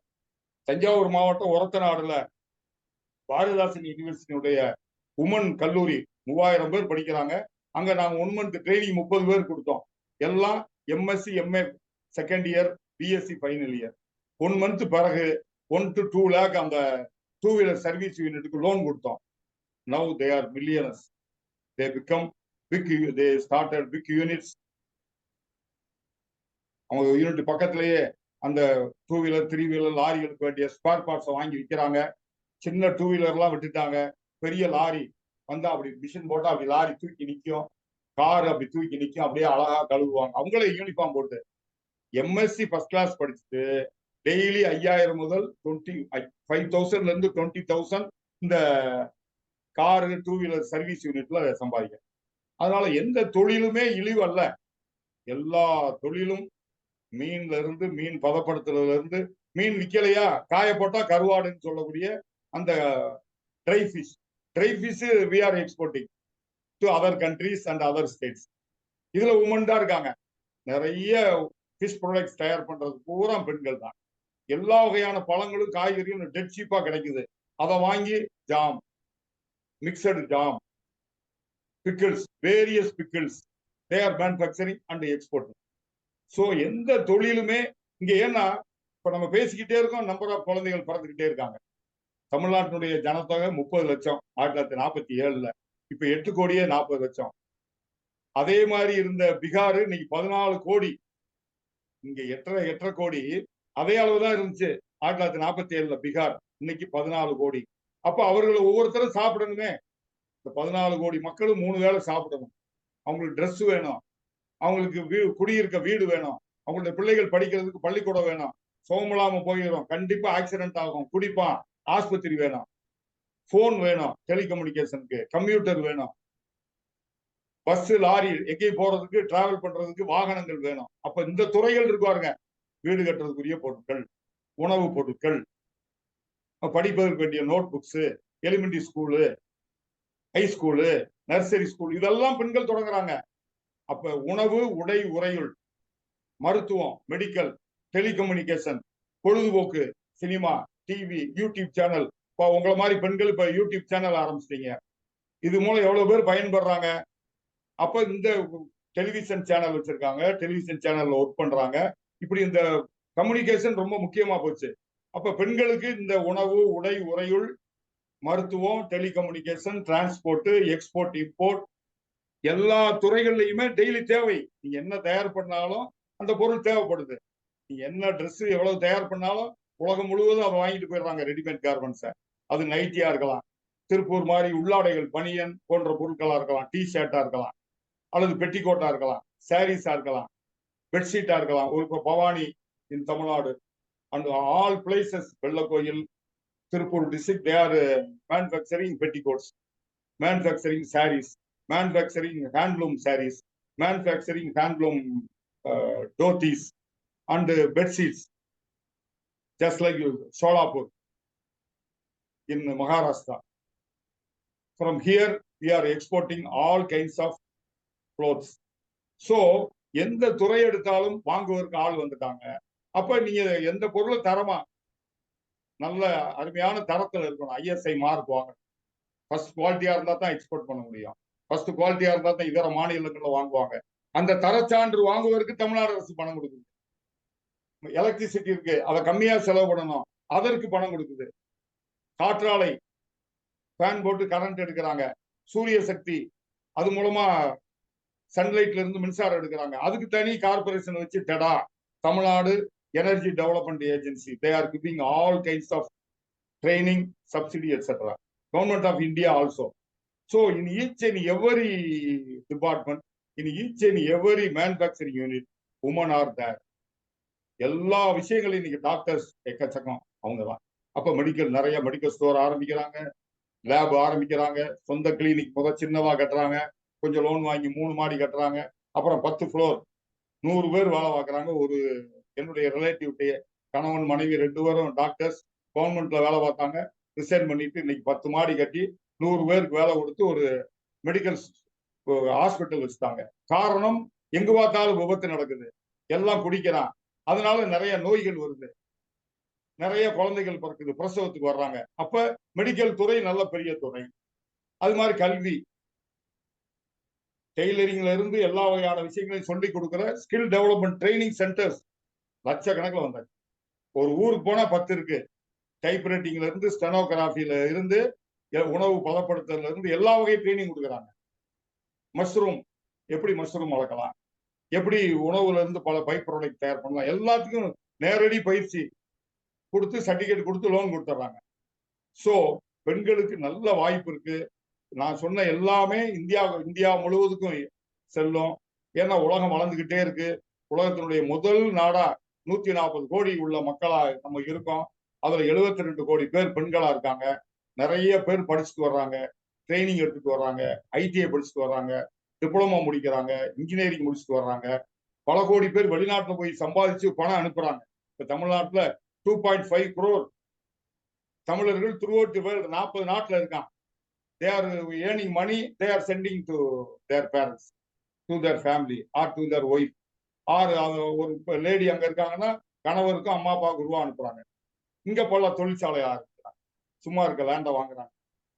தஞ்சாவூர் மாவட்டம் ஒரத்தநாடுல பாரதிதாசன் யூனிவர்சிட்டியுடைய உமன் கல்லூரி 3000 பேர் படிக்கிறாங்க. அங்க நாங்க 1 மந்த் ட்ரைனிங் 30 பேர் கொடுத்தோம். எல்லாம் MSc MA second year, BSc final year. 1 month பிறகு 1 to 2 lakh அந்த 2 வீலர் சர்வீஸ் யூனிட்டுக்கு லோன் கொடுத்தோம். Now they are millionaires. They become big, they started big units. அவங்க யூனிட் பக்கத்திலேயே அந்த 2 வீலர் 3 வீலர் லாரிகளுக்கு வேண்டிய ஸ்பேர் பார்ட்ஸை வாங்கி விற்கிறாங்க. சின்ன 2 வீலர்லாம் விட்டுட்டாங்க. பெரிய லாரி வந்தா அப்படி மிஷின் போட்டா அப்படி லாரி தூக்கி நிற்கும், கார் அப்படி தூக்கி நிற்கும், அப்படியே அழகா கழுவுவாங்க. அவங்களே யூனிஃபார்ம் போட்டு. எம்எஸ்சி ஃபர்ஸ்ட் கிளாஸ் படிச்சுட்டு டெய்லி 5000 முதல் 25,000 20,000 இந்த காரு, டூ வீலர் சர்வீஸ் யூனிட்ல சம்பாதிக்கிறேன். அதனால எந்த தொழிலுமே இழிவு அல்ல. எல்லா தொழிலும் மீன்ல இருந்து, மீன் பதப்படுத்துறதுல இருந்து, மீன் விக்கலையா காய போட்டா கருவாடுன்னு சொல்லக்கூடிய அந்த dry fish we are exporting to other countries and other states. இதுல உமன் தான் இருக்காங்க. நிறைய ஃபிஷ் ப்ராடக்ட்ஸ் தயார் பண்றது பூரா பெண்கள் தான். எல்லா வகையான பழங்களும் காய்கறியும் டெட் சீப்பா கிடைக்குது. அதை வாங்கி jam, mixed jam, pickles, various pickles they are manufacturing and exporting. So எந்த தொழிலுமே இங்க ஏன்னா இப்ப நம்ம பேசிக்கிட்டே இருக்கோம், நம்பர் ஆஃப் குழந்தைகள் பிறந்துகிட்டே இருக்காங்க. தமிழ்நாட்டினுடைய ஜனத்தொகை 30 லட்சம் 1947. இப்ப 8 கோடியே 40 லட்சம். அதே மாதிரி இருந்த பீகார் இன்னைக்கு 14 கோடி. இங்க 8.5 கோடி. அதே அளவுதான் இருந்துச்சு 1947 பீகார். இன்னைக்கு 14 கோடி. அப்ப அவர்களை ஒவ்வொருத்தரும் சாப்பிடணுமே. இந்த 14 கோடி மக்களும் 3 வேளை சாப்பிடணும். அவங்களுக்கு ட்ரெஸ் வேணும், அவங்களுக்கு குடியிருக்க வீடு வேணும், அவங்களுடைய பிள்ளைகள் படிக்கிறதுக்கு பள்ளிக்கூடம் வேணும். சோமலாம போயிடும், கண்டிப்பா ஆக்சிடென்ட் ஆகும், குடிப்பான், ஆஸ்பத்திரி வேணும், போன் வேணும், டெலிகம்யூனிகேஷனுக்கு கம்ப்யூட்டர் வேணும், பஸ் லாரி எங்கேயும் போறதுக்கு டிராவல் பண்றதுக்கு வாகனங்கள் வேணும். அப்ப இந்த துறைகள் இருக்காருங்க. வீடு கட்டுறதுக்குரிய பொருட்கள், உணவு பொருட்கள், படிப்பதற்கு வேண்டிய note books, elementary school, high school, nursery school, இதெல்லாம் பெண்கள் தொடங்குறாங்க. அப்ப உணவு, உடை, உறையுள், மருத்துவம், மெடிக்கல், டெலிகம்யூனிகேஷன், பொழுதுபோக்கு, சினிமா, டிவி, யூடியூப் சேனல். இப்போ உங்களை மாதிரி பெண்கள் இப்ப யூடியூப் சேனல் ஆரம்பிச்சிட்டீங்க. இது மூலம் எவ்வளவு பேர் பயன்படுறாங்க. அப்ப இந்த டெலிவிஷன் சேனல் வச்சிருக்காங்க, டெலிவிஷன் சேனல்ல ஒர்க் பண்றாங்க. இப்படி இந்த கம்யூனிகேஷன் ரொம்ப முக்கியமா போச்சு. அப்ப பெண்களுக்கு இந்த உணவு, உடை, உறையுள், மருத்துவம், டெலிகம்யூனிகேஷன், டிரான்ஸ்போர்ட், எக்ஸ்போர்ட், இம்போர்ட், எல்லா துறைகள்லையுமே டெய்லி தேவை. நீங்க என்ன தயார் பண்ணாலும் அந்த பொருள் தேவைப்படுது. நீங்க என்ன ட்ரெஸ் எவ்வளவு தயார் பண்ணாலும் உலகம் முழுவதும் அதை வாங்கிட்டு போயிடுறாங்க, ரெடிமேட் கார்மெண்ட்ஸை. அது நைட்டியா இருக்கலாம், திருப்பூர் மாதிரி உள்ளாடைகள், பனியன் போன்ற பொருட்களா இருக்கலாம், டி ஷர்ட்டா இருக்கலாம், அல்லது பெட்டிகோட்டா இருக்கலாம், சாரீஸா இருக்கலாம், பெட்ஷீட்டா இருக்கலாம். ஒரு Bhavani in Tamil Nadu and all places, Vellakoil, Tiruppur district, they are manufacturing petticoats, manufacturing sarees, manufacturing handloom sarees, manufacturing handloom dhotis and bed sheets, just like Solapur in Maharashtra. From here, we are exporting all kinds of clothes. So, எந்த துறை எடுத்தாலும் வாங்குவதற்கு ஆள் வந்துட்டாங்க. அப்ப நீங்க எந்த பொருளை தரமா, நல்ல அருமையான தரத்தில் இருக்கணும். ISI மார்க் வாங்கணும். ஃபர்ஸ்ட் குவாலிட்டியா இருந்தா தான் எக்ஸ்போர்ட் பண்ண முடியும். ஃபர்ஸ்ட் குவாலிட்டியா இருந்தா தான் இதர மாநிலங்கள்ல வாங்குவாங்க. அந்த தரச்சான்று வாங்குவதற்கு தமிழ்நாடு அரசு பணம் கொடுக்குது. எலக்ட்ரிசிட்டி இருக்கு, அதை கம்மியா செலவு பண்ணணும், அதற்கு பணம் கொடுக்குது. காற்றாலை ஃபேன் போட்டு கரண்ட் எடுக்கிறாங்க, சூரிய சக்தி அது மூலமா சன்லைட்ல இருந்து மின்சாரம் எடுக்கிறாங்க, அதுக்கு தனி கார்பரேஷன் வச்சு TEDA, Tamil Nadu energy development agency, they are giving all kinds of training, subsidy etcetera. Government of India also. So in each and every department, in each and every manufacturing unit, women are there. எல்லா விஷயங்களையும் இன்னைக்கு doctors எக்கச்சக்கம் அவங்க தான். அப்ப medical, நிறைய medical store ஆரம்பிக்கிறாங்க, lab ஆரம்பிக்கிறாங்க, சொந்த கிளினிக் சின்னவா கட்டுறாங்க, கொஞ்சம் லோன் வாங்கி 3 மாடி கட்டுறாங்க, அப்புறம் 10 ஃப்ளோர், 100 பேர் வேலை பார்க்குறாங்க. ஒரு என்னுடைய ரிலேட்டிவ் கணவன் மனைவி 2 பேரும் டாக்டர்ஸ், கவர்மெண்ட்ல வேலை பார்த்தாங்க, ரிசைன் பண்ணிட்டு இன்னைக்கு 10 மாடி கட்டி 100 பேருக்கு வேலை கொடுத்து ஒரு மெடிக்கல் ஹாஸ்பிட்டல் வச்சுட்டாங்க. காரணம், எங்க பார்த்தாலும் விபத்து நடக்குது, எல்லாம் குடிக்கிறான், அதனால நிறைய நோய்கள் வருது, நிறைய குழந்தைகள் பிறக்குது, பிரசவத்துக்கு வர்றாங்க. அப்ப மெடிக்கல் துறை நல்ல பெரிய துறை. அது மாதிரி கல்வி, டெய்லரிங்ல இருந்து எல்லா வகையான விஷயங்களையும் சொல்லி கொடுக்குற ஸ்கில் டெவலப்மெண்ட் ட்ரைனிங் சென்டர்ஸ் லட்சக்கணக்கில் வந்தாங்க. ஒரு ஊருக்கு போனா 10 இருக்கு. டைப் ரைட்டிங்ல இருந்து, ஸ்டெனோகிராஃபில இருந்து, உணவு பதப்படுத்துறதுல இருந்து எல்லா வகை ட்ரைனிங் கொடுக்குறாங்க. மஷ்ரூம், எப்படி மஷ்ரூம் வளர்க்கலாம், எப்படி உணவுல இருந்து பல பை ப்ராடக்ட் தயார் பண்ணலாம், எல்லாத்துக்கும் நேரடி பயிற்சி கொடுத்து சர்டிபிகேட் கொடுத்து லோன் கொடுத்துட்றாங்க. ஸோ பெண்களுக்கு நல்ல வாய்ப்பு இருக்கு. நான் சொன்ன எல்லாமே இந்தியா முழுவதுக்கும் செல்லும். ஏன்னா உலகம் வளர்ந்துகிட்டே இருக்கு. உலகத்தினுடைய முதல் நாடா 140 கோடி உள்ள மக்களா நம்ம இருக்கோம். அதுல 72 கோடி பேர் பெண்களா இருக்காங்க. நிறைய பேர் படிச்சுட்டு வர்றாங்க. ட்ரைனிங் எடுத்துட்டு வர்றாங்க, ஐடிஐ படிச்சுட்டு வர்றாங்க, டிப்ளமோ முடிக்கிறாங்க, இன்ஜினியரிங் முடிச்சுட்டு வர்றாங்க. பல கோடி பேர் வெளிநாட்டுல போய் சம்பாதிச்சு பணம் அனுப்புறாங்க. இப்ப தமிழ்நாட்டுல 2.5 crore தமிழர்கள் த்ரூ அவுட் தி வேர்ல்டு 40 நாட்டுல இருக்காங்க. They are earning money, they are sending to their parents, to their family or to their wife or ஒரு லேடி அங்க இருக்காங்கன்னா கணவருக்கும் அம்மா அப்பாவுக்கு ரூபா அனுப்புறாங்க. இங்க பல தொழிற்சாலை ஆரம்பிக்கிறாங்க. சும்மா இருக்க லேண்டை வாங்குறாங்க,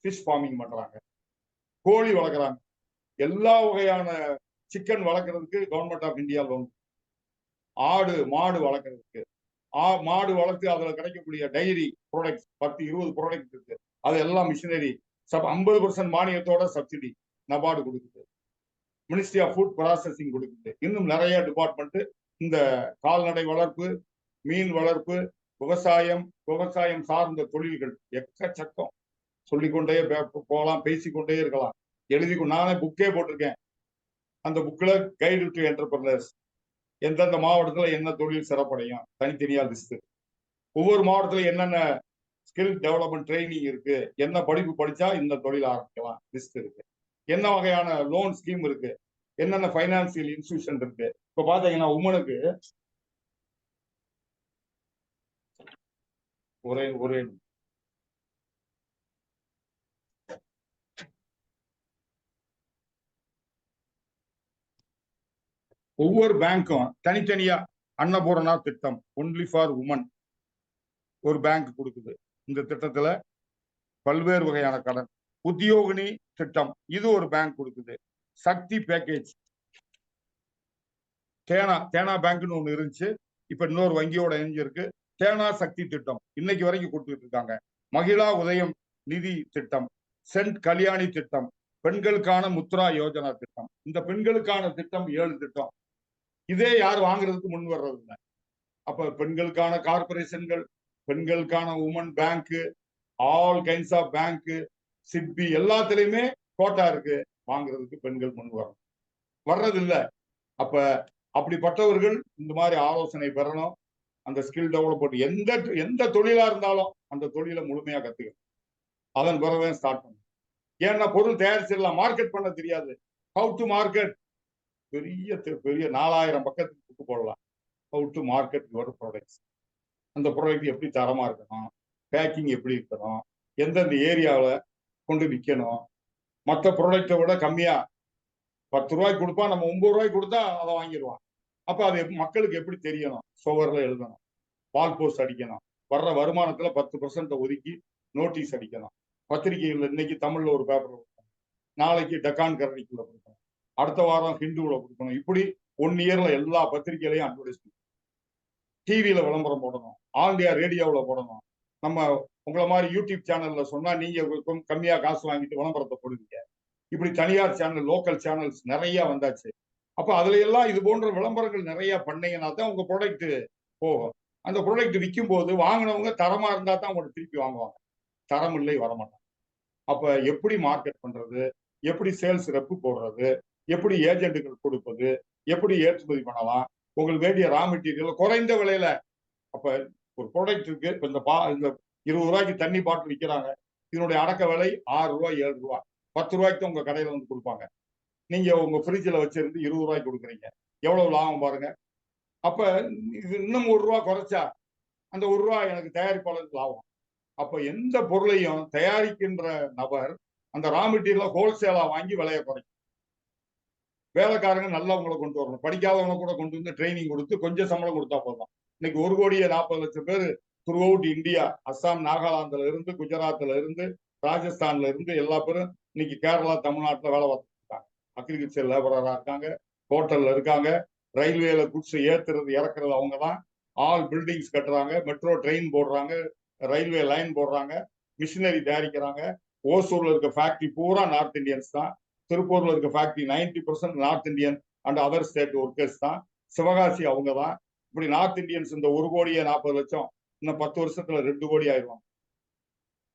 ஃபிஷ் ஃபார்மிங் பண்றாங்க, கோழி வளர்க்குறாங்க. எல்லா வகையான சிக்கன் வளர்க்கறதுக்கு கவர்மெண்ட் ஆஃப் இந்தியா லோன், ஆடு மாடு வளர்க்கறதுக்கு, மாடு வளர்த்து அதுல கிடைக்கக்கூடிய டைரி ப்ராடக்ட்ஸ் 10-20 ப்ராடக்ட் இருக்கு. அது எல்லாம் மிஷினரி 50% மானியத்தோட சப்சிடி நபார்டு கொடுக்குது. மினிஸ்ட்ரி ஆஃப் ஃபுட் ப்ராசஸிங் கொடுக்குது. இன்னும் நிறைய டிபார்ட்மெண்ட் இந்த கால்நடை வளர்ப்பு, மீன் வளர்ப்பு, விவசாயம் சார்ந்த தொழில்கள் எக்கச்சக்கம் சொல்லிக்கொண்டே போகலாம், பேசிக்கொண்டே இருக்கலாம். நானே புக்கே போட்டிருக்கேன். அந்த புக்ல கைடு டு என்டர்பிரனர்ஸ், எந்தெந்த மாவட்டத்துல என்ன தொழில் சிறப்படையும் தனித்தனியா லிஸ்ட், ஒவ்வொரு மாவட்டத்துல என்னென்ன ஸ்கில் டெவலப்மெண்ட் ட்ரைனிங் இருக்கு, என்ன படிப்பு படிச்சா இந்த தொழில் ஆரம்பிக்கலாம் லிஸ்ட் இருக்கு, என்ன வகையான லோன் ஸ்கீம் இருக்கு, என்னென்ன பைனான்சியல் இன்ஸ்டிடியூஷன் இருக்கு. இப்ப பாத்தீங்கன்னா உமனுக்கு ஒரே ஒவ்வொரு பேங்க்கும் தனித்தனியா அன்னபூரணா திட்டம் ஒன்லி ஃபார் உமன் ஒரு பேங்க் கொடுக்குது. இந்த திட்டத்துல பல்வேறு வகையான கடன். உத்தியோகினி திட்டம் இது ஒரு பேங்க் கொடுக்குது. சக்தி பேக்கேஜ், தேனா பேங்க்னு ஒண்ணு இருந்துச்சு, இப்ப இன்னொரு வங்கியோட இணைஞ்சிருக்கு. தேனா சக்தி திட்டம் இன்னைக்கு வரைக்கும் கொடுத்துட்டு இருக்காங்க. மகிழா உதயம் நிதி திட்டம், சென்ட் கல்யாணி திட்டம், பெண்களுக்கான முத்ரா யோஜனா திட்டம். இந்த பெண்களுக்கான திட்டம் 7 திட்டம். இதே யார் வாங்குறதுக்கு முன் வர்றது இல்லை. அப்ப பெண்களுக்கான கார்பரேஷன்கள், பெண்களுக்கான women bank, all kinds of bank, SIDBI எல்லாத்துலயுமே கோட்டா இருக்கு. வாங்குறதுக்கு பெண்கள் முன் வர்றது இல்லை. அப்ப அப்படிப்பட்டவர்கள் இந்த மாதிரி ஆலோசனை பெறணும். அந்த ஸ்கில் டெவலப்மெண்ட் எந்த தொழிலா இருந்தாலும் அந்த தொழிலை முழுமையா கத்துக்கணும். அதன் பிறகு ஸ்டார்ட் பண்ணணும். ஏன்னா பொருள் தயாரிச்சிடலாம், மார்க்கெட் பண்ண தெரியாது. ஹவு டு மார்க்கெட், பெரிய 4000 பக்கத்துக்கு புக்கு போடலாம். How to market your products, அந்த ப்ராடக்ட் எப்படி தரமா இருக்கணும், பேக்கிங் எப்படி இருக்கணும், எந்தெந்த ஏரியாவில் கொண்டு விற்கணும். மற்ற ப்ராடக்டை விட கம்மியா 10 ரூபாய்க்கு கொடுப்பா, நம்ம 9 ரூபாய்க்கு கொடுத்தா அதை வாங்கிடுவான். அப்ப அது மக்களுக்கு எப்படி தெரியணும்? சுவர்ல எழுதணும், வால் போஸ்ட் அடிக்கணும், வர்ற வருமானத்துல 10% ஒதுக்கி நோட்டீஸ் அடிக்கணும். பத்திரிகைகள் இன்னைக்கு தமிழ்ல ஒரு பேப்பர் கொடுக்கணும், நாளைக்கு டெக்கான் கரணிக்குள்ள கொடுக்கணும், அடுத்த வாரம் ஹிந்துல கொடுக்கணும். இப்படி 1 இயர்ல எல்லா பத்திரிகைகளையும் அட்வர்டைஸ்மெண்ட், டிவியில விளம்பரம் போடணும், ஆல் இந்தியா ரேடியோவில் போடணும். நம்ம உங்களை மாதிரி யூடியூப் சேனல்ல சொன்னா நீங்க கம்மியா காசு வாங்கிட்டு விளம்பரத்தை போடுவீங்க. இப்படி தனியார் சேனல், லோக்கல் சேனல்ஸ் நிறைய வந்தாச்சு. அப்ப அதுல எல்லாம் இது போன்ற விளம்பரங்கள் நிறைய பண்ணீங்கன்னா தான் உங்க ப்ராடக்ட் போகும். அந்த ப்ராடக்ட் விற்கும் போது வாங்கினவங்க தரமா இருந்தா தான் உங்களை திருப்பி வாங்குவாங்க. தரம் இல்லை வரமாட்டாங்க. அப்ப எப்படி மார்க்கெட் பண்றது, எப்படி சேல்ஸ் ரெப்பு போடுறது, எப்படி ஏஜென்ட்டுகள் கொடுப்பது, எப்படி ஏற்றுமதி பண்ணலாம், உங்களுக்கு வேண்டிய ரா மெட்டீரியல் குறைந்த விலையில. அப்ப ஒரு ப்ராடக்ட் இருக்கு, இப்ப இந்த 20 ரூபாய்க்கு தண்ணி பாட்டில் விற்கிறாங்க, இதனுடைய அடக்க விலை 6 ரூபாய் 7 ரூபாய், 10 ரூபாய்க்கு உங்க கடையில வந்து கொடுப்பாங்க. நீங்க உங்க ஃப்ரிட்ஜில் வச்சிருந்து 20 ரூபாய்க்கு கொடுக்குறீங்க, எவ்வளவு லாபம் பாருங்க. அப்ப இது இன்னும் 1 ரூபா குறைச்சா அந்த 1 ரூபாய் எனக்கு தயாரிப்பாளருக்கு லாபம். அப்ப எந்த பொருளையும் தயாரிக்கின்ற நபர் அந்த ரா மெட்டீரியலை ஹோல்சேலா வாங்கி விலையை குறைக்கும். வேலைக்காரங்க நல்லவங்களை கொண்டு வரணும், படிக்காதவங்க கூட கொண்டு வந்து ட்ரைனிங் கொடுத்து கொஞ்சம் சம்பளம் கொடுத்தா போதும். இன்னைக்கு 1,40,00,000 பேர் த்ரூ அவுட் இந்தியா, அஸ்ஸாம், நாகாலாந்துல இருந்து, குஜராத்ல இருந்து, ராஜஸ்தான்ல இருந்து எல்லா பேரும் இன்னைக்கு கேரளா, தமிழ்நாட்டில் வேலை பார்த்துட்டு இருக்காங்க. அக்ரிகல்ச்சர் லேபரரா இருக்காங்க, ஹோட்டல்ல இருக்காங்க, ரயில்வேல குட்ஸ் ஏத்துறது இறக்குறது அவங்க தான். ஆல் பில்டிங்ஸ் கட்டுறாங்க, மெட்ரோ ட்ரெயின் போடுறாங்க, ரயில்வே லைன் போடுறாங்க, மிஷினரி தயாரிக்கிறாங்க. ஓசூர்ல இருக்க ஃபேக்டரி பூரா நார்த் இந்தியன்ஸ் தான். திருப்பூர்ல இருக்க factory 90% north Indian and other state workers தான். சிவகாசி அவங்க தான். இப்படி நார்த் இந்தியன்ஸ் இந்த 1,40,00,000 இன்னும் 10 வருஷத்துல 2 கோடி ஆயிடுவாங்க.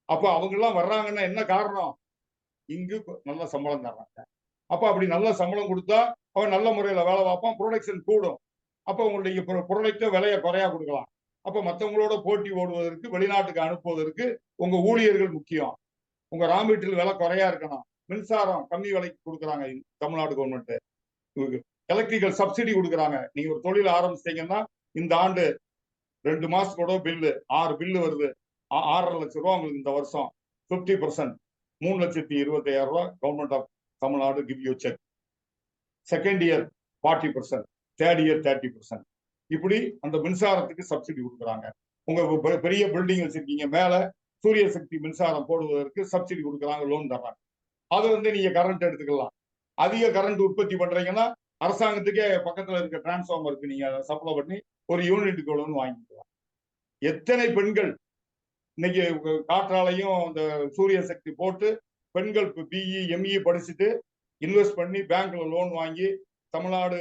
அப்ப அவங்க எல்லாம் வர்றாங்கன்னா என்ன காரணம்? இங்கு நல்ல சம்பளம் தர்றாங்க. அப்ப அப்படி நல்ல சம்பளம் கொடுத்தா அவன் நல்ல முறையில வேலை பார்ப்பான், ப்ரொடக்ஷன் கூடும். அப்ப உங்களுடைய ப்ராடக்ட விலையை குறையா கொடுக்கலாம். அப்ப மற்றவங்களோட போட்டி ஓடுவதற்கு, வெளிநாட்டுக்கு அனுப்புவதற்கு உங்க ஊழியர்கள் முக்கியம். உங்க ரா மெட்டீரியல் விலை குறையா இருக்கணும். மின்சாரம் கம்மி விலைக்கு கொடுக்குறாங்க தமிழ்நாடு கவர்மெண்ட். எலக்ட்ரிக்கல் சப்சிடி கொடுக்குறாங்க. நீங்க ஒரு தொழில் ஆரம்பிச்சிட்டீங்கன்னா இந்த ஆண்டு 2 மாசத்தோட பில்லு 6 பில்லு வருது, 6.5 லட்சம் ரூபாய் உங்களுக்கு இந்த வருஷம் 50%, 3,25,000 ரூபாய் government of Tamil Nadu give you cheque. Second year 40%, third year 30%. இப்படி அந்த மின்சாரத்துக்கு சப்சிடி கொடுக்குறாங்க. உங்க பெரிய பில்டிங் வச்சிருக்கீங்க, மேல சூரிய சக்தி மின்சாரம் போடுவதற்கு சப்சிடி கொடுக்குறாங்க, லோன் தர்றாங்க. அது நீங்க கரண்ட் எடுத்துக்கலாம். அதிக கரண்ட் உற்பத்தி பண்றீங்கன்னா அரசாங்கத்துக்கே பக்கத்துல இருக்க டிரான்ஸ்பார்மருக்கு நீங்க சப்ளை பண்ணி ஒரு யூனிட்டுக்கு எவ்வளவுன்னு வாங்கிக்கலாம். எத்தனை பெண்கள் இன்னைக்கு காற்றாலையும் இந்த சூரிய சக்தி போட்டு பெண்கள் பிஇ எம்இ படிச்சுட்டு இன்வெஸ்ட் பண்ணி பேங்க்ல லோன் வாங்கி Tamil Nadu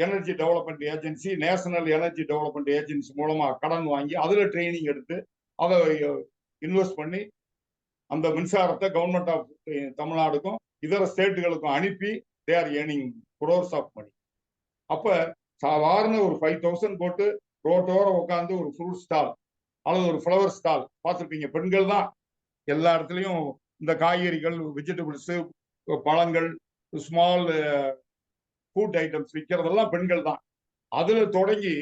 energy development agency, national energy development agency மூலமா கடன் வாங்கி அதுல ட்ரைனிங் எடுத்து அதை இன்வெஸ்ட் பண்ணி அந்த மின்சாரத்தை கவர்மெண்ட் ஆஃப் தமிழ்நாடுக்கும் இதர ஸ்டேட்டுகளுக்கும் அனுப்பி they are earning crores of money. அப்ப சாதாரண ஒரு 5,000 போட்டு ரோட்டோர உட்காந்து ஒரு ஃப்ரூட் ஸ்டால் அல்லது ஒரு ஃப்ளவர் ஸ்டால் பார்த்துருப்பீங்க. பெண்கள் தான் எல்லா இடத்துலையும் இந்த காய்கறிகள், வெஜிடபிள்ஸ், பழங்கள், ஸ்மால் ஃபுட் ஐட்டம்ஸ் விற்கிறதெல்லாம் பெண்கள் தான். அதுல தொடங்கி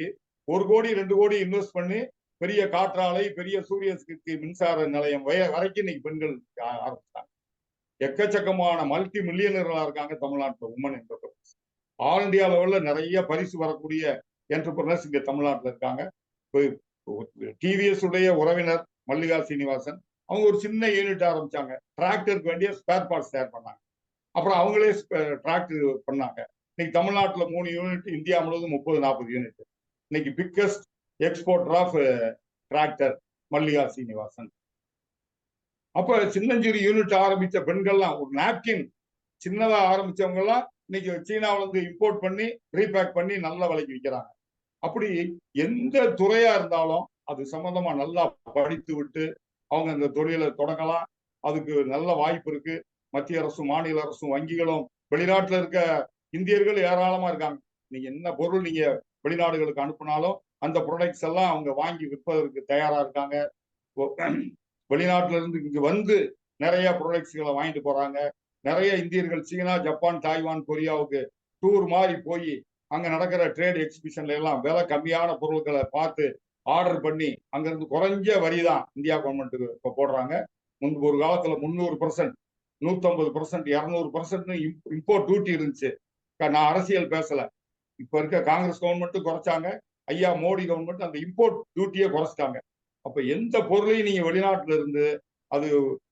1 கோடி 2 கோடி இன்வெஸ்ட் பண்ணி பெரிய காற்றாலை, பெரிய சூரிய சக்தி மின்சார நிலையம் வரைக்கும் இன்னைக்கு பெண்கள் ஆரம்பிச்சாங்க. எக்கச்சக்கமான மல்டி மில்லியனர்களா இருக்காங்க தமிழ்நாட்டில் உமன் என்டர்பிரைஸ். ஆல் இண்டியா லெவல்ல நிறைய பரிசு வரக்கூடிய என்டர்பிரைஸ் இங்க தமிழ்நாட்டில் இருக்காங்க. டிவிஎஸ் உடைய உறவினர் மல்லிகா சீனிவாசன், அவங்க ஒரு சின்ன யூனிட் ஆரம்பிச்சாங்க. டிராக்டருக்கு வேண்டிய ஸ்பேர் பார்ட்ஸ் தயார் பண்ணாங்க. அப்புறம் அவங்களே டிராக்டர் பண்ணாங்க. இன்னைக்கு தமிழ்நாட்டில் 3 யூனிட், இந்தியா முழுவதும் 30-40 யூனிட். இன்னைக்கு biggest exporter of tractor Mallika Srinivasan. அப்ப சின்னஞ்சிறு யூனிட் ஆரம்பிச்ச பெண்கள்லாம், ஒரு நாப்கின் சின்னதா ஆரம்பிச்சவங்க எல்லாம் இன்னைக்கு சீனாவில இருந்து இம்போர்ட் பண்ணி ரீபேக் பண்ணி நல்ல விலைக்கு விற்கிறாங்க. அப்படி எந்த துறையா இருந்தாலும் அது சம்பந்தமா நல்லா படித்து விட்டு அவங்க அந்த தொழிலை தொடங்கலாம். அதுக்கு நல்ல வாய்ப்பு இருக்கு. மத்திய அரசும் மாநில அரசும் வங்கிகளும், வெளிநாட்டுல இருக்க இந்தியர்கள் ஏராளமா இருக்காங்க. நீங்க என்ன பொருள் நீங்க வெளிநாடுகளுக்கு அனுப்பினாலும் அந்த ப்ராடக்ட்ஸ் எல்லாம் அவங்க வாங்கி விற்பதற்கு தயாரா இருக்காங்க. வெளிநாட்டுல இருந்து இங்க வந்து நிறைய ப்ராடக்ட்ஸ்களை வாங்கிட்டு போறாங்க. நிறைய இந்தியர்கள் சீனா, ஜப்பான், தாய்வான், கொரியாவுக்கு டூர் மாதிரி போய் அங்க நடக்கிற ட்ரேட் எக்ஸிபிஷன்ல எல்லாம் விலை கம்மியான பொருட்களை பார்த்து ஆர்டர் பண்ணி அங்கிருந்து குறைஞ்ச வரி தான் இந்தியா கவர்மெண்ட்டுக்கு இப்ப போடுறாங்க. முன்பு ஒரு காலத்துல 300%, 150%, 200% இம்போர்ட் டியூட்டி இருந்துச்சு. நான் அரசியல் பேசல. இப்ப இருக்க காங்கிரஸ் கவர்மெண்ட் குறைச்சாங்க. ஐயா மோடி கவர்மெண்ட் அந்த இம்போர்ட் டியூட்டியை குறைச்சிட்டாங்க. அப்ப எந்த பொருளையும் நீங்க வெளிநாட்டுல இருந்து, அது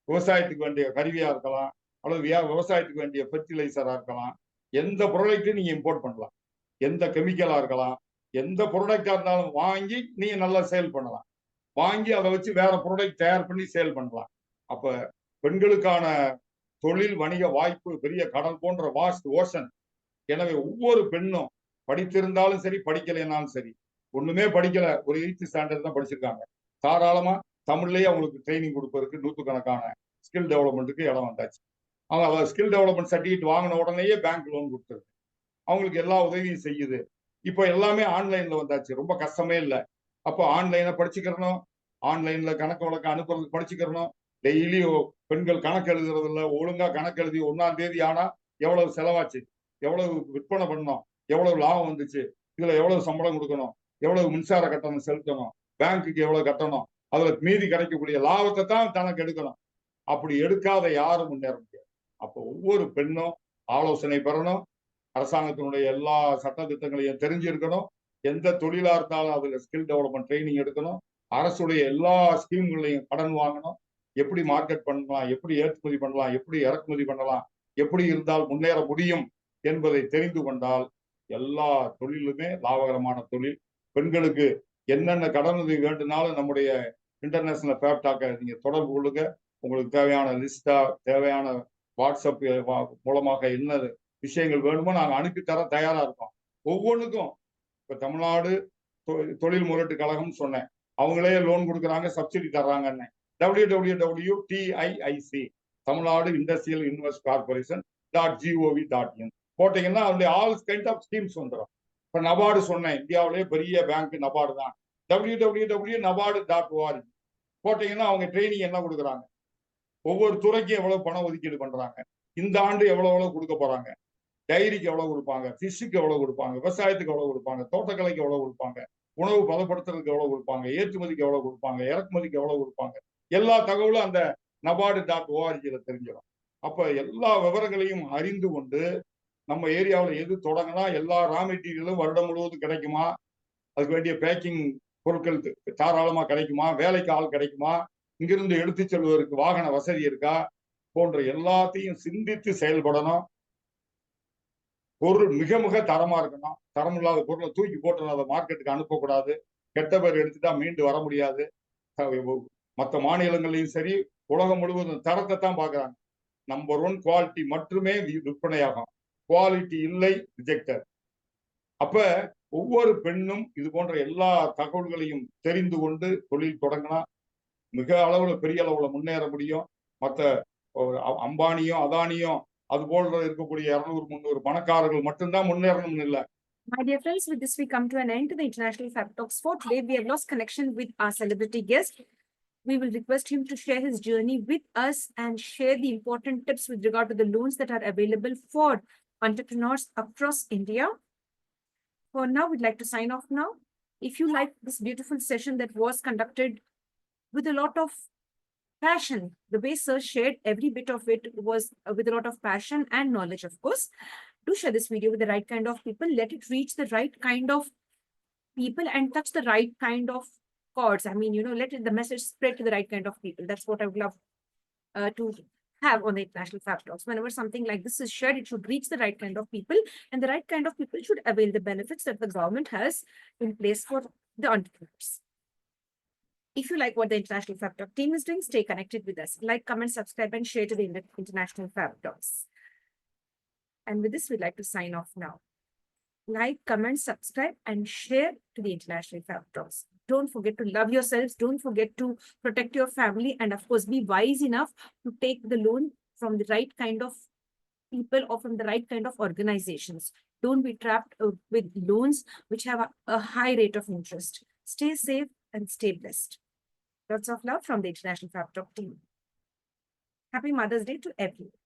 விவசாயத்துக்கு வேண்டிய கருவியா இருக்கலாம் அல்லது விவசாயத்துக்கு வேண்டிய ஃபெர்டிலைசரா இருக்கலாம், எந்த ப்ராடக்ட்டையும் நீங்க இம்போர்ட் பண்ணலாம். எந்த கெமிக்கலா இருக்கலாம், எந்த ப்ராடக்டா இருந்தாலும் வாங்கி நீங்க நல்லா சேல் பண்ணலாம். வாங்கி அதை வச்சு வேற ப்ராடக்ட் தயார் பண்ணி சேல் பண்ணலாம். அப்ப பெண்களுக்கான தொழில் வணிக வாய்ப்பு பெரிய கடல் போன்ற வாஸ்ட் ஓஷன். எனவே ஒவ்வொரு பெண்ணும் படித்திருந்தாலும் சரி, படிக்கலைனாலும் சரி, ஒண்ணுமே படிக்கல, ஒரு 8th ஸ்டாண்டர்ட் தான் படிச்சிருக்காங்க, தாராளமா தமிழ்லயே அவங்களுக்கு ட்ரைனிங் கொடுப்பதற்கு நூற்றுக்கணக்கான ஸ்கில் டெவலப்மெண்ட்டுக்கு இடம் வந்தாச்சு. அவங்க ஸ்கில் டெவலப்மெண்ட் சர்டிஃபிகேட் வாங்கின உடனேயே பேங்க் லோன் கொடுத்துருது. அவங்களுக்கு எல்லா உதவியும் செய்யுது. இப்போ எல்லாமே ஆன்லைன்ல வந்தாச்சு, ரொம்ப கஷ்டமே இல்லை. அப்போ ஆன்லைனை படிச்சுக்கிறணும், ஆன்லைன்ல கணக்கு வழக்கு அனுப்புறதுக்கு படிச்சுக்கிறணும். டெய்லி பெண்கள் கணக்கு எழுதுறது இல்லை, ஒழுங்கா கணக்கு எழுதி 1ஆம் தேதி ஆனா எவ்வளவு செலவாச்சு, எவ்வளவு விற்பனை பண்ணோம், எவ்வளவு லாபம் வந்துச்சு, இதுல எவ்வளவு சம்பளம் கொடுக்கணும், எவ்வளவு மின்சார கட்டணம் செலுத்தணும், பேங்க்குக்கு எவ்வளவு கட்டணும், அதுல மீதி கிடைக்கக்கூடிய லாபத்தை தான் கணக்கு எடுக்கணும். அப்படி எடுக்காத யாரும் முன்னேற முடியாது. அப்போ ஒவ்வொரு பெண்ணும் ஆலோசனை பெறணும், அரசாங்கத்தினுடைய எல்லா சட்ட திட்டங்களையும் தெரிஞ்சிருக்கணும், எந்த தொழிலா இருந்தாலும் அதுல ஸ்கில் டெவலப்மெண்ட் ட்ரைனிங் எடுக்கணும், அரசுடைய எல்லா ஸ்கீம்களையும் கடன் வாங்கணும், எப்படி மார்க்கெட் பண்ணலாம், எப்படி ஏற்றுமதி பண்ணலாம், எப்படி இறக்குமதி பண்ணலாம், எப்படி இருந்தால் முன்னேற முடியும் என்பதை தெரிந்து கொண்டால் எல்லா தொழிலுமே லாபகரமான தொழில். பெண்களுக்கு என்னென்ன கடனுதவி வேண்டுனாலும் நம்முடைய இன்டர்நேஷனல் ஃபேப்டாக்க நீங்க தொடர்பு கொள்ளுங்க. உங்களுக்கு தேவையான லிஸ்டா, தேவையான வாட்ஸ்அப் மூலமாக என்ன விஷயங்கள் வேணுமோ நாங்க அனுப்பி தர தயாரா இருக்கோம். ஒவ்வொன்றுக்கும் இப்ப தமிழ்நாடு தொழில் முரட்டு கழகம் சொன்னேன், அவங்களே லோன் கொடுக்குறாங்க, சப்சிடி தர்றாங்கன்னு. www.TIIC Tamil Nadu industrial invest corporation .gov.in போட்டீங்கன்னா அவருடைய ஆல் கைண்ட் ஆஃப் ஸ்கீம்ஸ் வந்துடும். இப்ப நபார்டு சொன்னேன், இந்தியாவிலேயே பெரிய பேங்க் நபார்டு தான். www.nabard.org போட்டீங்கன்னா அவங்க ட்ரைனிங் என்ன கொடுக்குறாங்க, ஒவ்வொரு துறைக்கும் எவ்வளவு பணம் ஒதுக்கீடு பண்றாங்க, இந்த ஆண்டு எவ்வளவு கொடுக்க போறாங்க, டைரிக்கு எவ்வளவு கொடுப்பாங்க, ஃபிஷ்ஷுக்கு எவ்வளவு கொடுப்பாங்க, விவசாயத்துக்கு எவ்வளவு கொடுப்பாங்க, தோட்டக்கலைக்கு எவ்வளவு கொடுப்பாங்க, உணவு பதப்படுத்துறதுக்கு எவ்வளவு கொடுப்பாங்க, ஏற்றுமதிக்கு எவ்வளவு கொடுப்பாங்க, இறக்குமதிக்கு எவ்வளவு கொடுப்பாங்க, எல்லா தகவலும் அந்த nabard.org தெரிஞ்சிடும். அப்ப எல்லா விவரங்களையும் அறிந்து கொண்டு நம்ம ஏரியாவில் எது தொடங்கினா எல்லா ரா மெட்டீரியலும் வருடம் முழுவதும் கிடைக்குமா, அதுக்கு வேண்டிய பேக்கிங் பொருட்கள் தாராளமா கிடைக்குமா, வேலைக்கு ஆள் கிடைக்குமா, இங்கிருந்து எடுத்து செல்வதற்கு வாகன வசதி இருக்கா போன்ற எல்லாத்தையும் சிந்தித்து செயல்படணும். பொருள் மிக மிக தரமா இருக்கணும். தரம் இல்லாத பொருளை தூக்கி போட்டு அதை மார்க்கெட்டுக்கு அனுப்பக்கூடாது. கெட்ட பேர் எடுத்துட்டா மீண்டு வர முடியாது. மற்ற மாநிலங்களையும் சரி, உலகம் முழுவதும் தரத்தை தான் பார்க்கறாங்க. நம்பர் 1 குவாலிட்டி மட்டுமே விற்பனையாகும். குவாலிட்டி இல்லை, ரிஜெக்டட். அப்ப ஒவ்வொரு பெண்ணும் இது போன்ற எல்லா தகவல்களையும் தெரிந்து கொண்டு தொழில் தொடங்கினா மிக அளவுல பெரிய அளவுல முன்னேற முடியும். மற்ற அம்பானியும் அதானியும் அது போல இருக்கக்கூடிய 200 300 பணக்காரர்கள் மட்டும்தான் முன்னேறணும்னு இல்லை. My dear friends, with this we come to an end to the International Fab Talks for today. We have lost connection with our celebrity guest. We will request him to share his journey with us and share the important tips with regard to the loans that are available for entrepreneurs across India. For now, we'd like to sign off now. If you like this beautiful session that was conducted with a lot of passion, the way Sir shared every bit of it was with a lot of passion and knowledge, of course. Do share this video with the right kind of people. Let it reach the right kind of people and touch the right kind of chords. I mean, let the message spread to the right kind of people. That's what I would love to have on the International Fab Talks. Whenever something like this is shared, it should reach the right kind of people, and the right kind of people should avail the benefits that the government has in place for the entrepreneurs. If you like what the International Fab Talk team is doing, stay connected with us. Like, comment, subscribe, and share to the International Fab Talks. And with this, we'd like to sign off now. Like, comment, subscribe, and share to the International Fab Talks. Don't forget to love yourselves. Don't forget to protect your family. And of course, be wise enough to take the loan from the right kind of people or from the right kind of organizations. Don't be trapped with loans which have a high rate of interest. Stay safe and stay blessed. Lots of love from the International Fab Talk team. Happy Mother's Day to everyone.